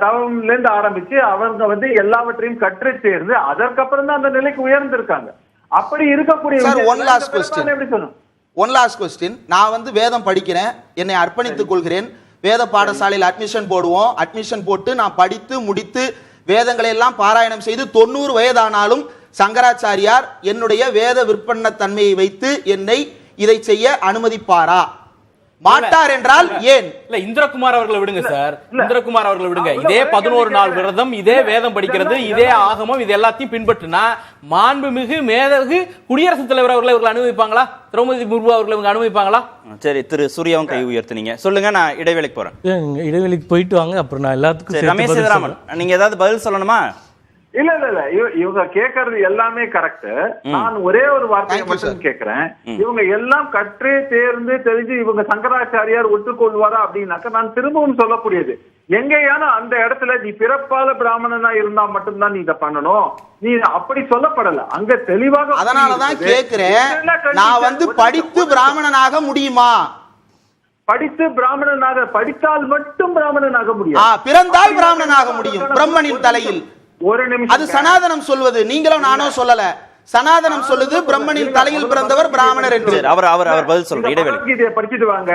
தவம்ல இருந்து ஆரம்பிச்சு அவங்க வந்து எல்லாவற்றையும் கற்று சேர்ந்து அதற்கப்புறம் தான் அந்த நிலைக்கு உயர்ந்திருக்காங்க. அப்படி இருக்கக்கூடிய ஒன் லாஸ்ட் கொஸ்டின். நான் வந்து வேதம் படிக்கிறேன், என்னை அர்ப்பணித்துக் கொள்கிறேன். வேத பாடசாலையில் அட்மிஷன் போடுவோம். அட்மிஷன் போட்டு நான் படித்து முடித்து வேதங்களை எல்லாம் பாராயணம் செய்து 90 வயதானாலும் சங்கராச்சாரியார் என்னுடைய வேத விற்பன்ன தன்மையை வைத்து என்னை இதை செய்ய அனுமதிப்பாரா? மாட்டார் என்றால் ஏன்? இல்ல, இந்திரகுமார் அவர்களை விடுங்க சார். இந்திரகுமார் அவர்களை விடுங்க. இதே 11 நாள் விரதம், இதே வேதம் படிக்கிறது, இதே ஆகமம், இது எல்லாத்தையும் பின்பற்றினா மாண்புமிகு மேதகு குடியரசுத் தலைவர் அவர்களை இவர்கள் அனுமதிப்பாங்களா? திரௌபதி முர்மு அவர்களை இவங்க அனுமதிப்பாங்களா? சரி, திரு சூர்யாவும் கை உயர்த்தினீங்க. சொல்லுங்க, நான் இடைவெளிக்கு போறேன். இடைவெளிக்கு போயிட்டு வாங்க, அப்புறம் நான் எல்லாத்துக்கும். ரமேஷ் சேதுராமன், நீங்க ஏதாவது பதில் சொல்லணுமா? இல்ல இவங்க கேக்குறது எல்லாமே கரெக்ட். நான் ஒரே ஒரு வார்த்தையை மட்டும் கேக்குறேன். இவங்க எல்லாம் கற்றே தேர்ந்து தெரிஞ்சு இவங்க சங்கராச்சாரியார் ஒத்துக்கொள்வாரா அப்படின்னாக்க நான் திரும்பவும் சொல்லக்கூடியது, எங்கேயான அந்த இடத்துல நீ பிறப்பால பிராமணனா இருந்தா மட்டும்தான் நீ இதை பண்ணணும், நீ அப்படி சொல்லப்படல. அங்க தெளிவாக. அதனாலதான் கேக்குறேன், நான் வந்து படித்து பிராமணனாக முடியுமா? படித்து பிராமணனாக படித்தால் மட்டும் பிராமணனாக முடியும். பிறந்தால் பிராமணனாக முடியும் பிரம்மனின் தலையில். ஒரு நிமிஷம். அது சனாதனம் சொல்வது, நீங்களும் நானும் சொல்லல. சனாதனம் சொல்லுது பிரம்மனின் தலையில் பிறந்தவர் பிராமணர் என்று. அவர் பதில் சொல்ற. இடைவெளி படிச்சுட்டு வாங்க.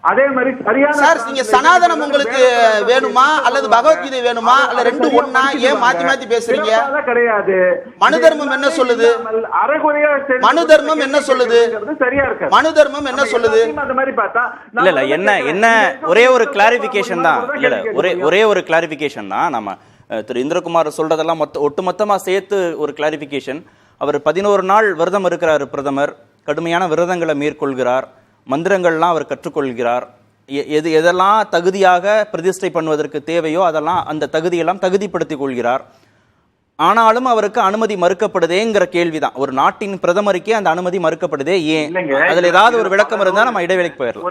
அதே மாதிரி சரியான சார், நீங்க சனாதனம் உங்களுக்கு வேணுமா அல்லது பகவத்கீதை வேணுமா அல்ல ரெண்டு ஒண்ணா? ஏன் மாத்தி மாத்தி பேசுறீங்க? கிடையாது. மனு தர்மம் என்ன சொல்லுது? மனு தர்மம் என்ன சொல்லுது? சரியா இருக்கு. மனு தர்மம் என்ன சொல்லுது? அந்த மாதிரி பார்த்தா இல்ல என்ன ஒரே ஒரு கிளாரிபிகேஷன் தான். இல்ல ஒரே ஒரு கிளாரிபிகேஷன் தான். நம்ம திரு இந்திரகுமார் சொல்றதெல்லாம் ஒட்டுமொத்தமா சேர்த்து ஒரு கிளாரிபிகேஷன். அவர் 11 நாள் விரதம் இருக்கிறார் பிரதமர். கடுமையான விரதங்களை மேற்கொள்கிறார். மந்திரங்கள்லாம் அவர் கற்றுக்கொள்கிறார். எதெல்லாம் தகுதியாக பிரதிஷ்டை பண்ணுவதற்கு தேவையோ அதெல்லாம் அந்த தகுதியெல்லாம் தகுதிப்படுத்திக் கொள்கிறார். ஆனாலும் அவருக்கு அனுமதி மறுக்கப்படுதேங்கிற கேள்விதான். ஒரு நாட்டின் பிரதமருக்கே அந்த அனுமதி மறுக்கப்படுதே ஏன்? அதுல ஏதாவது ஒரு விளக்கம் இருந்தா நம்ம இடைவெளிக்கு போயிடலாம்.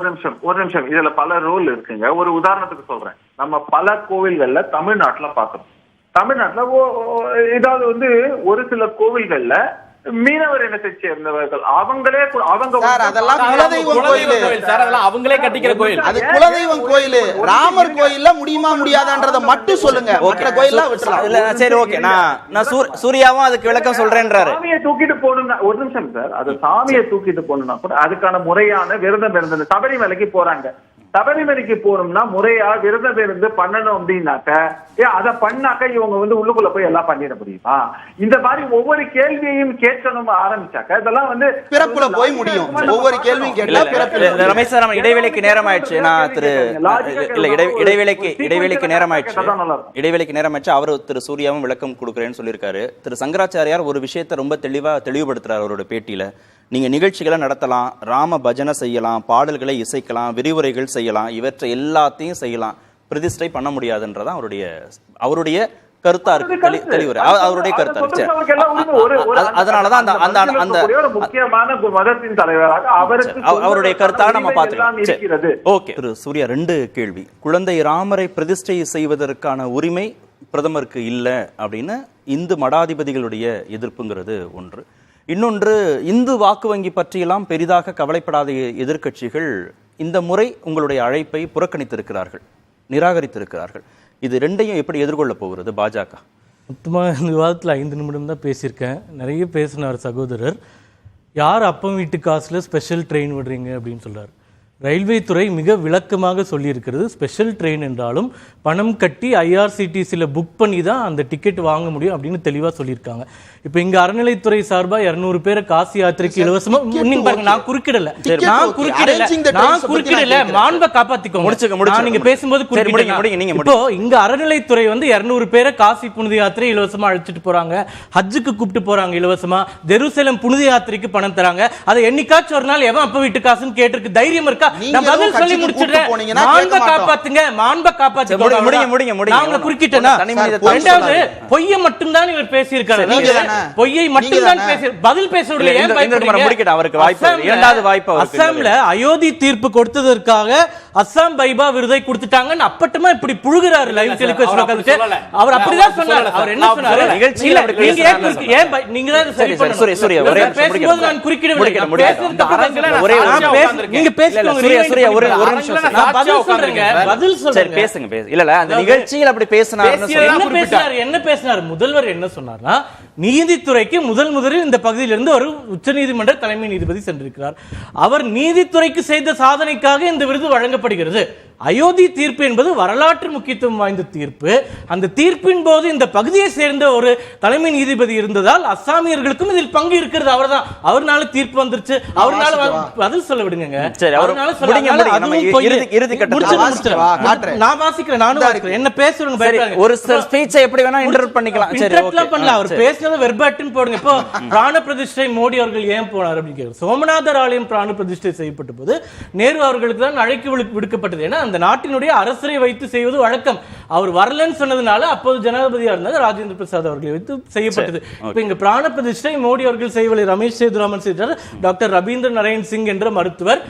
ஒரு நிமிஷம். இதுல பல ரூல் இருக்குங்க. ஒரு உதாரணத்துக்கு சொல்றேன். நம்ம பல கோவில்கள்ல தமிழ்நாட்டுல பாக்குறோம். தமிழ்நாட்டுல ஏதாவது வந்து ஒரு சில கோவில்கள்ல மீனவர் இனத்தை சேர்ந்தவர்கள் அவங்களே அவங்க சார் அதெல்லாம் குலதெய்வம் கோயில் சார், அதெல்லாம் அவங்களே கட்டிக்கிற கோயில். அது குலதெய்வம் கோயில். ராமர் கோயில்ல முடியுமா முடியாதான்றத மட்டும் சொல்லுங்க. மற்ற கோயில்லாம் விட்டுறலாம். இல்ல சரி ஓகே, நான் சூர்யாவும் அதுக்கு விளக்கம் சொல்றேன்றாரு. சாமியை தூக்கிட்டு போகணும்னா ஒரு நிமிஷம் சார், அது சாமியை தூக்கிட்டு போகணும்னா கூட அதுக்கான முறையான விரதம் இருந்தது. சபரிமலைக்கு போறாங்க, சபரிமலைக்கு போறோம்னா முறையா விரதம் இருந்து பண்ணணும் அப்படின்னாக்க அதை பண்ணாக்க இவங்க உள்ளுக்குள்ள போய் எல்லாம் பண்ணிட முடியுமா? இந்த மாதிரி ஒவ்வொரு கேள்வியையும் கேட்கணும் ஆரம்பிச்சாக்க இதெல்லாம் பிறப்புல போய் முடியும். ஒவ்வொரு கேள்வியும் கேட்டா பிறப்புல. ரமேஷ் சார், இடைவேளைக்கு நேரம் ஆயிடுச்சு. நான் இடைவேளைக்கு நேரம் ஆயிடுச்சு. அவரு திரு சூர்யாவும் விளக்கம் கொடுக்குறேன்னு சொல்லியிருக்காரு. திரு சங்கராச்சாரியார் ஒரு விஷயத்தை ரொம்ப தெளிவுபடுத்துறாரு அவரோட பேட்டியில. நீங்க நிகழ்ச்சிகளை நடத்தலாம், ராம பஜனை செய்யலாம், பாடல்களை இசைக்கலாம், விரிவுரைகள் செய்யலாம், இவற்றை எல்லாத்தையும் செய்யலாம், பிரதிஷ்டை பண்ண முடியாதுன்றதான் அவருடைய கருத்தா இருக்கு. தெளிவுரை அவருடைய கருத்தா இருக்கு. அதனாலதான் அந்த முக்கியமான மதத்தின் தலைவராக அவருடைய கருத்தாக நம்ம பார்த்துக்கலாம். ஓகே திரு சூர்யா, 2 கேள்வி. குழந்தை ராமரை பிரதிஷ்டை செய்வதற்கான உரிமை பிரதமருக்கு இல்லை அப்படின்னு இந்து மடாதிபதிகளுடைய எதிர்ப்புங்கிறது ஒன்று. இன்னொன்று, இந்து வாக்கு வங்கி பற்றியெல்லாம் பெரிதாக கவலைப்படாத எதிர்க்கட்சிகள் இந்த முறை உங்களுடைய அழைப்பை புறக்கணித்திருக்கிறார்கள், நிராகரித்திருக்கிறார்கள். இது 2ஐயும் எப்படி எதிர்கொள்ள போகிறது பாஜக? மொத்தமாக இந்த விவாதத்தில் 5 நிமிடம் தான் பேசியிருக்கேன். நிறைய பேசினார் சகோதரர். யார் அப்பம் வீட்டு காசில் ஸ்பெஷல் ட்ரெயின் விடுறீங்க அப்படின்னு சொல்கிறார். ரயில்வே துறை மிக விளக்கமாக சொல்லியிருக்கிறது, ஸ்பெஷல் ட்ரெயின் என்றாலும் பணம் கட்டி ஐஆர்சிடிசியில் புக் பண்ணி தான் அந்த டிக்கெட் வாங்க முடியும் அப்படின்னு தெளிவாக சொல்லியிருக்காங்க. இப்போ இங்கே அறநிலைத்துறை சார்பாக 200 பேரை காசி யாத்திரைக்கு இலவசமாக பாருங்க. நான் குறுக்கிடல, மாண்பை காப்பாத்திக்கோங்க. நீங்க பேசும்போது இப்போ இங்க அறநிலைத்துறை 200 பேரை காசி புனித யாத்திரை இலவசமா அழைச்சிட்டு போறாங்க, ஹஜ்ஜுக்கு கூப்பிட்டு போறாங்க இலவசமா, ஜெருசலம் புனித யாத்திரைக்கு பணம் தராங்க. அதை என்னைக்காச்சும் ஒரு நாள் எவன் அப்ப வீட்டு காசுன்னு கேட்டிருக்கு தைரியம் இருக்கா? நான் பதில் சொல்லி முடிச்சிடுறேன். மாண்பை காப்பாத்துங்க, மாண்பை காப்பாத்துங்க. பொய்யை மட்டும்தான் இவர் பேசியிருக்காரு. பொய்யை மட்டும்தான் பேசி பதில் பேச அஸ்ஸாம்ல அயோத்தி தீர்ப்பு கொடுத்ததற்காக அஸ்ஸாம் பைபா விருதை கொடுத்துட்டாங்கன்னு அப்பட்டமா இப்படி புழுகிறாரு லைவ் டெலிகாஸ்ட். அவர் அப்படிதான் சொன்னார். அவர் என்ன சொன்னாரு? நீங்க தான் சரி பண்ணணும். பேசும்போது நான் குறுக்கிடவில்லை. நீங்க பேசுங்க. முதல்வர் என்ன சொன்னார்னா, நீதித்துறைக்கு முதலில் இந்த பகுதியிலிருந்து ஒரு உச்சநீதிமன்ற தலைமை நீதிபதி சென்றிருக்கிறார். அவர் நீதித்துறைக்கு செய்த சாதனைக்காக இந்த விருது வழங்கப்படுகிறது. அயோத்தி தீர்ப்பு என்பது வரலாற்று முக்கியத்துவம் வாய்ந்த தீர்ப்பு. அந்த தீர்ப்பின் போது இந்த பகுதியை சேர்ந்த ஒரு தலைமை நீதிபதி இருந்ததால் அஸ்ஸாமியர்களுக்கும் இதில் பங்கு இருக்கிறது. அவர்தான், அவர்னால தீர்ப்பு வந்துருச்சு, அவர்னால பதில் சொல்ல விடுங்க. நான் வாசிக்கிறேன், நானும் வாசிக்கிறேன். என்ன பேசுறேன், ஒரு ஸ்பீச்சை எப்படி வேணா இன்டர்ப்ட் பண்ணிக்கலாம். அவர் பேசுனது வெர்பாட்டின் போடுங்க. இப்போ பிராண பிரதிஷ்டை மோடி அவர்கள் ஏன் போனார் அப்படின்னு கேட்கிறார். சோமநாதர் ஆலயம் பிராண பிரதிஷ்டை செய்யப்பட்ட போது நேரு அவர்களுக்கு தான் அழைப்பு விடுக்கப்பட்டது. ஏன்னா அந்த நாட்டினுடைய அரசரை வைத்து செய்வது வழக்கம். அவர் வரலன்னு சொன்னதுனால அப்போது ஜனாதிபதியா இருந்தார் ராஜேந்திர பிரசாத் அவர்களை வைத்து செய்யப்பட்டது. இப்ப இங்க பிராண பிரதிஷ்டை மோடி அவர்கள் செய்யவில்லை. ரமேஷ் சேதுராமன் செய்தார். டாக்டர் ரபீந்திர நாராயண் சிங் என்ற மருத்துவர்,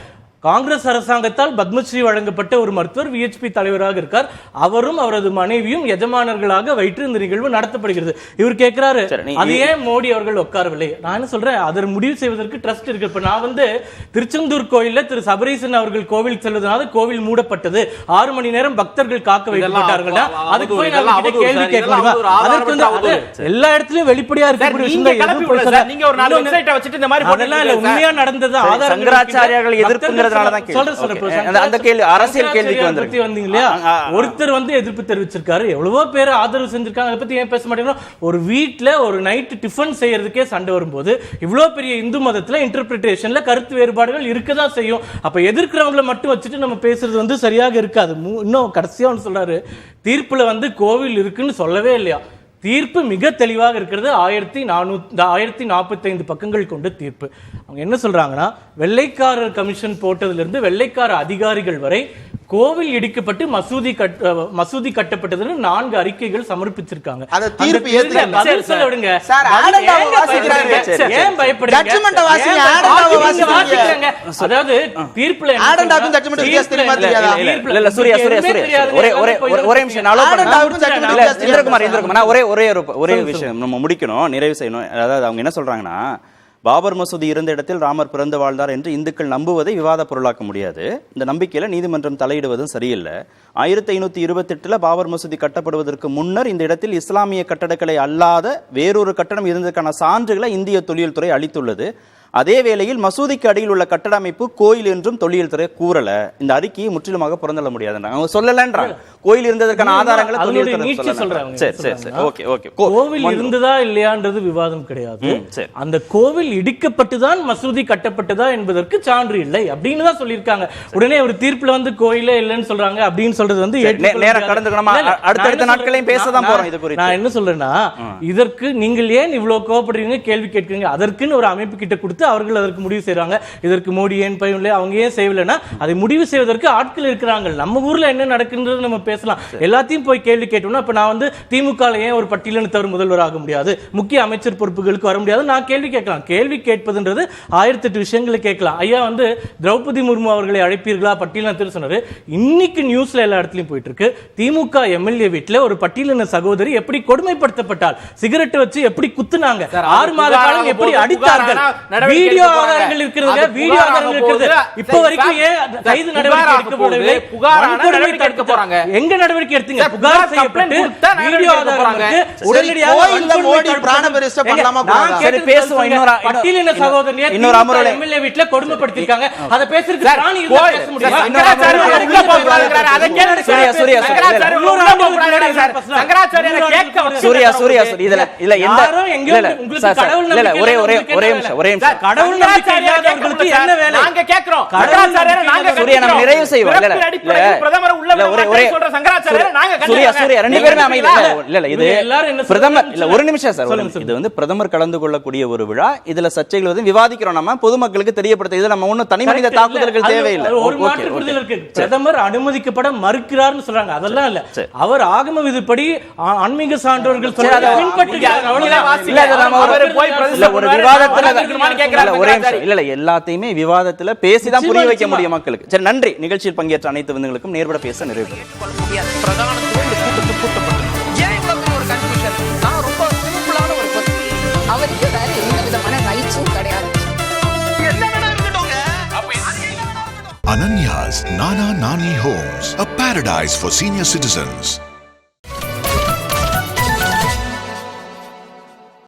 காங்கிரஸ் அரசாங்கத்தால் பத்மஸ்ரீ வழங்கப்பட்ட ஒரு மருத்துவர், விஹெச்பி தலைவராக இருக்கார். அவரும் அவரது மனைவியும் எஜமானர்களாக வைத்து இந்த நிகழ்வு நடத்தப்படுகிறது. இவர் கேட்கிறாரு, அது ஏன் மோடி அவர்கள் உட்காரவில்லை? நான் என்ன சொல்றேன், அதை முடிவு செய்வதற்கு ட்ரஸ்ட் இருக்கு. இப்ப நான் திருச்செந்தூர் கோயில்ல திரு சபரீசன் அவர்கள் கோவில் செல்வதனால கோவில் மூடப்பட்டது, 6 மணி நேரம் பக்தர்கள் காக்க வைக்கப்பட்டார்கள். அதுக்கு போய் நான் கேள்வி கேட்கணுமா? எல்லா இடத்துலயும் வெளிப்படையா இருக்கு. உண்மையா நடந்தது ஆதாரங்கள் எதிர்ப்பு ஒருத்தர் எதிர்ப்பு தெரிவிச்சிருக்காரு, எவ்வளவோ பேர் ஆதரவு செஞ்சிருக்காங்க. அதை பத்தி ஏன் பேச மாட்டேங்கிறோம்? ஒரு வீட்டுல ஒரு நைட் டிஃபன் செய்யறதுக்கே சண்டை வரும்போது இவ்வளவு பெரிய இந்து மதத்துல இன்டர்பிரிட்டேஷன்ல கருத்து வேறுபாடுகள் இருக்கதான் செய்யும். அப்ப எதிர்க்கிறவங்களை மட்டும் வச்சுட்டு நம்ம பேசுறது சரியாக இருக்காது. இன்னும் கடைசியா ஒன்று சொல்றாரு, தீர்ப்புல கோவில் இருக்குன்னு சொல்லவே இல்லையா. தீர்ப்பு மிக தெளிவாக இருக்கிறது. 1445 பக்கங்கள் கொண்ட தீர்ப்பு. அவங்க என்ன சொல்றாங்கன்னா, வெள்ளைக்காரர் கமிஷன் போட்டதிலிருந்து வெள்ளைக்கார அதிகாரிகள் வரை கோவில் இடிக்கப்பட்டு மசூதி கட்டப்பட்டதுன்னு 4 அறிக்கைகள் சமர்ப்பிச்சிருக்காங்க. அத தீர்ப்பு ஏத்துக்கங்க. பதில் சொல்ல விடுங்க சார். ஆடண்டாவை வாசிக்கிறாரு. ஏன் பயப்படுறீங்க? ஜட்ஜ்மென்ட் வாசிங்க. ஆடண்டாவை வாசிக்கிறீங்க. அதாவது தீர்ப்புல ஆடண்டாவுக்கும் ஜட்ஜ்மென்ட் வித்தியாசம் தெரியுமா தெரியாதா? இல்ல சூர்யா ஒரே நிமிஷம் நான் இந்திரகுமார் ஒரே விஷயம் நம்ம முடிக்கணும், நிறைவு செய்யணும். அதாவது அவங்க என்ன சொல்றாங்கன்னா, பாபர் மசூதி இருந்த இடத்தில் ராமர் பிறந்து வாழ்ந்தார் என்று இந்துக்கள் நம்புவதை விவாத பொருளாக்க முடியாது. இந்த நம்பிக்கையில நீதிமன்றம் தலையிடுவதும் சரியில்லை. 1528 பாபர் மசூதி கட்டப்படுவதற்கு முன்னர் இந்த இடத்தில் இஸ்லாமிய கட்டடக்கலை அல்லாத வேறொரு கட்டடம் இருந்ததற்கான சான்றுகளை இந்திய தொல்லியல் துறை அளித்துள்ளது. அதே வேளையில் மசூதிக்கு அடியில் உள்ள கட்டட அமைப்பு கோயில் என்றும் தொல்லியல் துறை கூறல. இந்த அறிக்கையை முற்றிலுமாக புறந்தள்ள முடியாது. அவங்க சொல்லலன்றாங்க. கோயில் இருந்ததற்கான ஆதாரங்களை கோவில் இருந்ததா இல்லையான்றது விவாதம் கிடையாது. அந்த கோவில் இடிக்கப்பட்டுதான் மசூதி கட்டப்பட்டதா என்பதற்கு சான்று இல்லை அப்படின்னு தான் சொல்லியிருக்காங்க. உடனே ஒரு தீர்ப்புல வந்து கோயிலே இல்லைன்னு சொல்றாங்க அப்படின்னு சொல்றது வந்து நேரம் கடந்துக்கணுமா? அடுத்த நாட்களையும் பேசதான் போறோம். இது குறித்து நான் என்ன சொல்றேன்னா, இதற்கு நீங்கள் ஏன் இவ்வளவு கோவப்படுறீங்க, கேள்வி கேட்கிறீங்க? அதற்குன்னு ஒரு அமைப்பு கிட்ட கொடுத்து அவர்கள் அதற்கு முடிவு செய்றாங்க. இதற்கு மோடி ஏன் பயமில்லை, அவங்க ஏன் செய்யலைன்னா அதை முடிவு செய்வதற்கு ஆட்கள் இருக்கிறாங்க. நம்ம ஊர்ல என்ன நடக்குன்றது நம்ம பேசலாம். எல்லாத்தையும் போய் கேள்வி கேட்டோம்னா, இப்ப நான் வந்து திமுக ஏன் ஒரு பட்டியலினத்தவர் முதல்வர் ஆக முடியாது, முக்கிய அமைச்சர் பொறுப்புகளுக்கு வர முடியாது, நான் கேள்வி கேட்கலாம். கேள்வி கேட்பதுன்றது 1008 விஷயங்களை கேட்கலாம். ஐயா வந்து திரௌபதி முர்மு அவர்களை அழைப்பீர்களா பட்டியலினத்தில் சொன்னாரு. இன்னைக்கு நியூஸ்ல எல்லா இடத்துலயும் போயிட்டு இருக்கு. திமுக எம்எல்ஏ வீட்டுல ஒரு பட்டியலின சகோதரி எப்படி கொடுமைப்படுத்தப்பட்டால், சிகரெட் வச்சு எப்படி குத்துனாங்க, 6 மாத காலம் எப்படி அடித்தார்கள், வீடியோ ஆதாரங்கள் இருக்கிறது. வீடியோ ஆதாரங்கள் இருக்கிறது. இப்ப வரைக்கும் ஏன் கைது நடவடிக்கை எடுக்கப்படவில்லை? எடுக்க போறாங்க. எங்க நடவடிக்கை எடுத்தீங்க? புகார் செய்யப்பட்டு வீடியோ ஆதாரங்களுக்கு உடனடியாக மோடி பிராணபரிஷ்ட பண்ணலாமா? சரி பேசுவோம். பட்டியலின சகோதரியை இன்னொரு அமரோட எம்எல்ஏ வீட்ல கொடுமைப்படுத்திருக்காங்க. அத பேசுறதுக்கு பிராணி இல்ல பேச முடியும். சூர்யா இதுல இல்ல எந்த ஒரே கடவுள் நம்பிக்கை இல்லாதவங்களுக்கு என்ன வேலை? நாங்க கேக்குறோம். சூர்யா நம்ம நிறைவு செய்வோம். பிரதமர் உள்ள சொல்ற சங்கராச்சாரியர் நாங்க சூர்யா ரெண்டு பேருமே அமைதி. இல்ல இது பிரதமர் இல்ல ஒரு நிமிஷம் சார். இது வந்து பிரதமர் கலந்து கொள்ளக்கூடிய ஒரு விழா. இதுல சர்ச்சைகள் வந்து விவாதிக்கிறோம். நம்ம பொதுமக்களுக்கு தெரியப்படுத்த இது நம்ம ஒன்னும் தனி மனித தாக்குதல்கள் தேவையில்லை. ஒரு மாற்று புரிதல் இருக்கு. பிரதமர் அனுமதிக்கப்பட மறுக்கிறார்னு சொல்றாங்க. அதெல்லாம் இல்ல. அவர் ஆகம விதிப்படி ஆன்மீக சான்றோர்கள் சொல்றதை பின்பற்றுகிறார். ஒரு விவாதத்துல இல்ல எல்லாத்தையுமே விவாதத்துல பேசிதான் புரிய வைக்க முடியும் மக்களுக்கு. சரி, நன்றி. நிகழ்ச்சியில் பங்கேற்ற அனைத்து விருந்துகளுக்கும் நேர்பட பேச நிறைவு அவருக்கு வேற எந்த விதமான ரைட்ஸும் கிடையாது. Ananya's Nana Nani Homes, a paradise for senior citizens.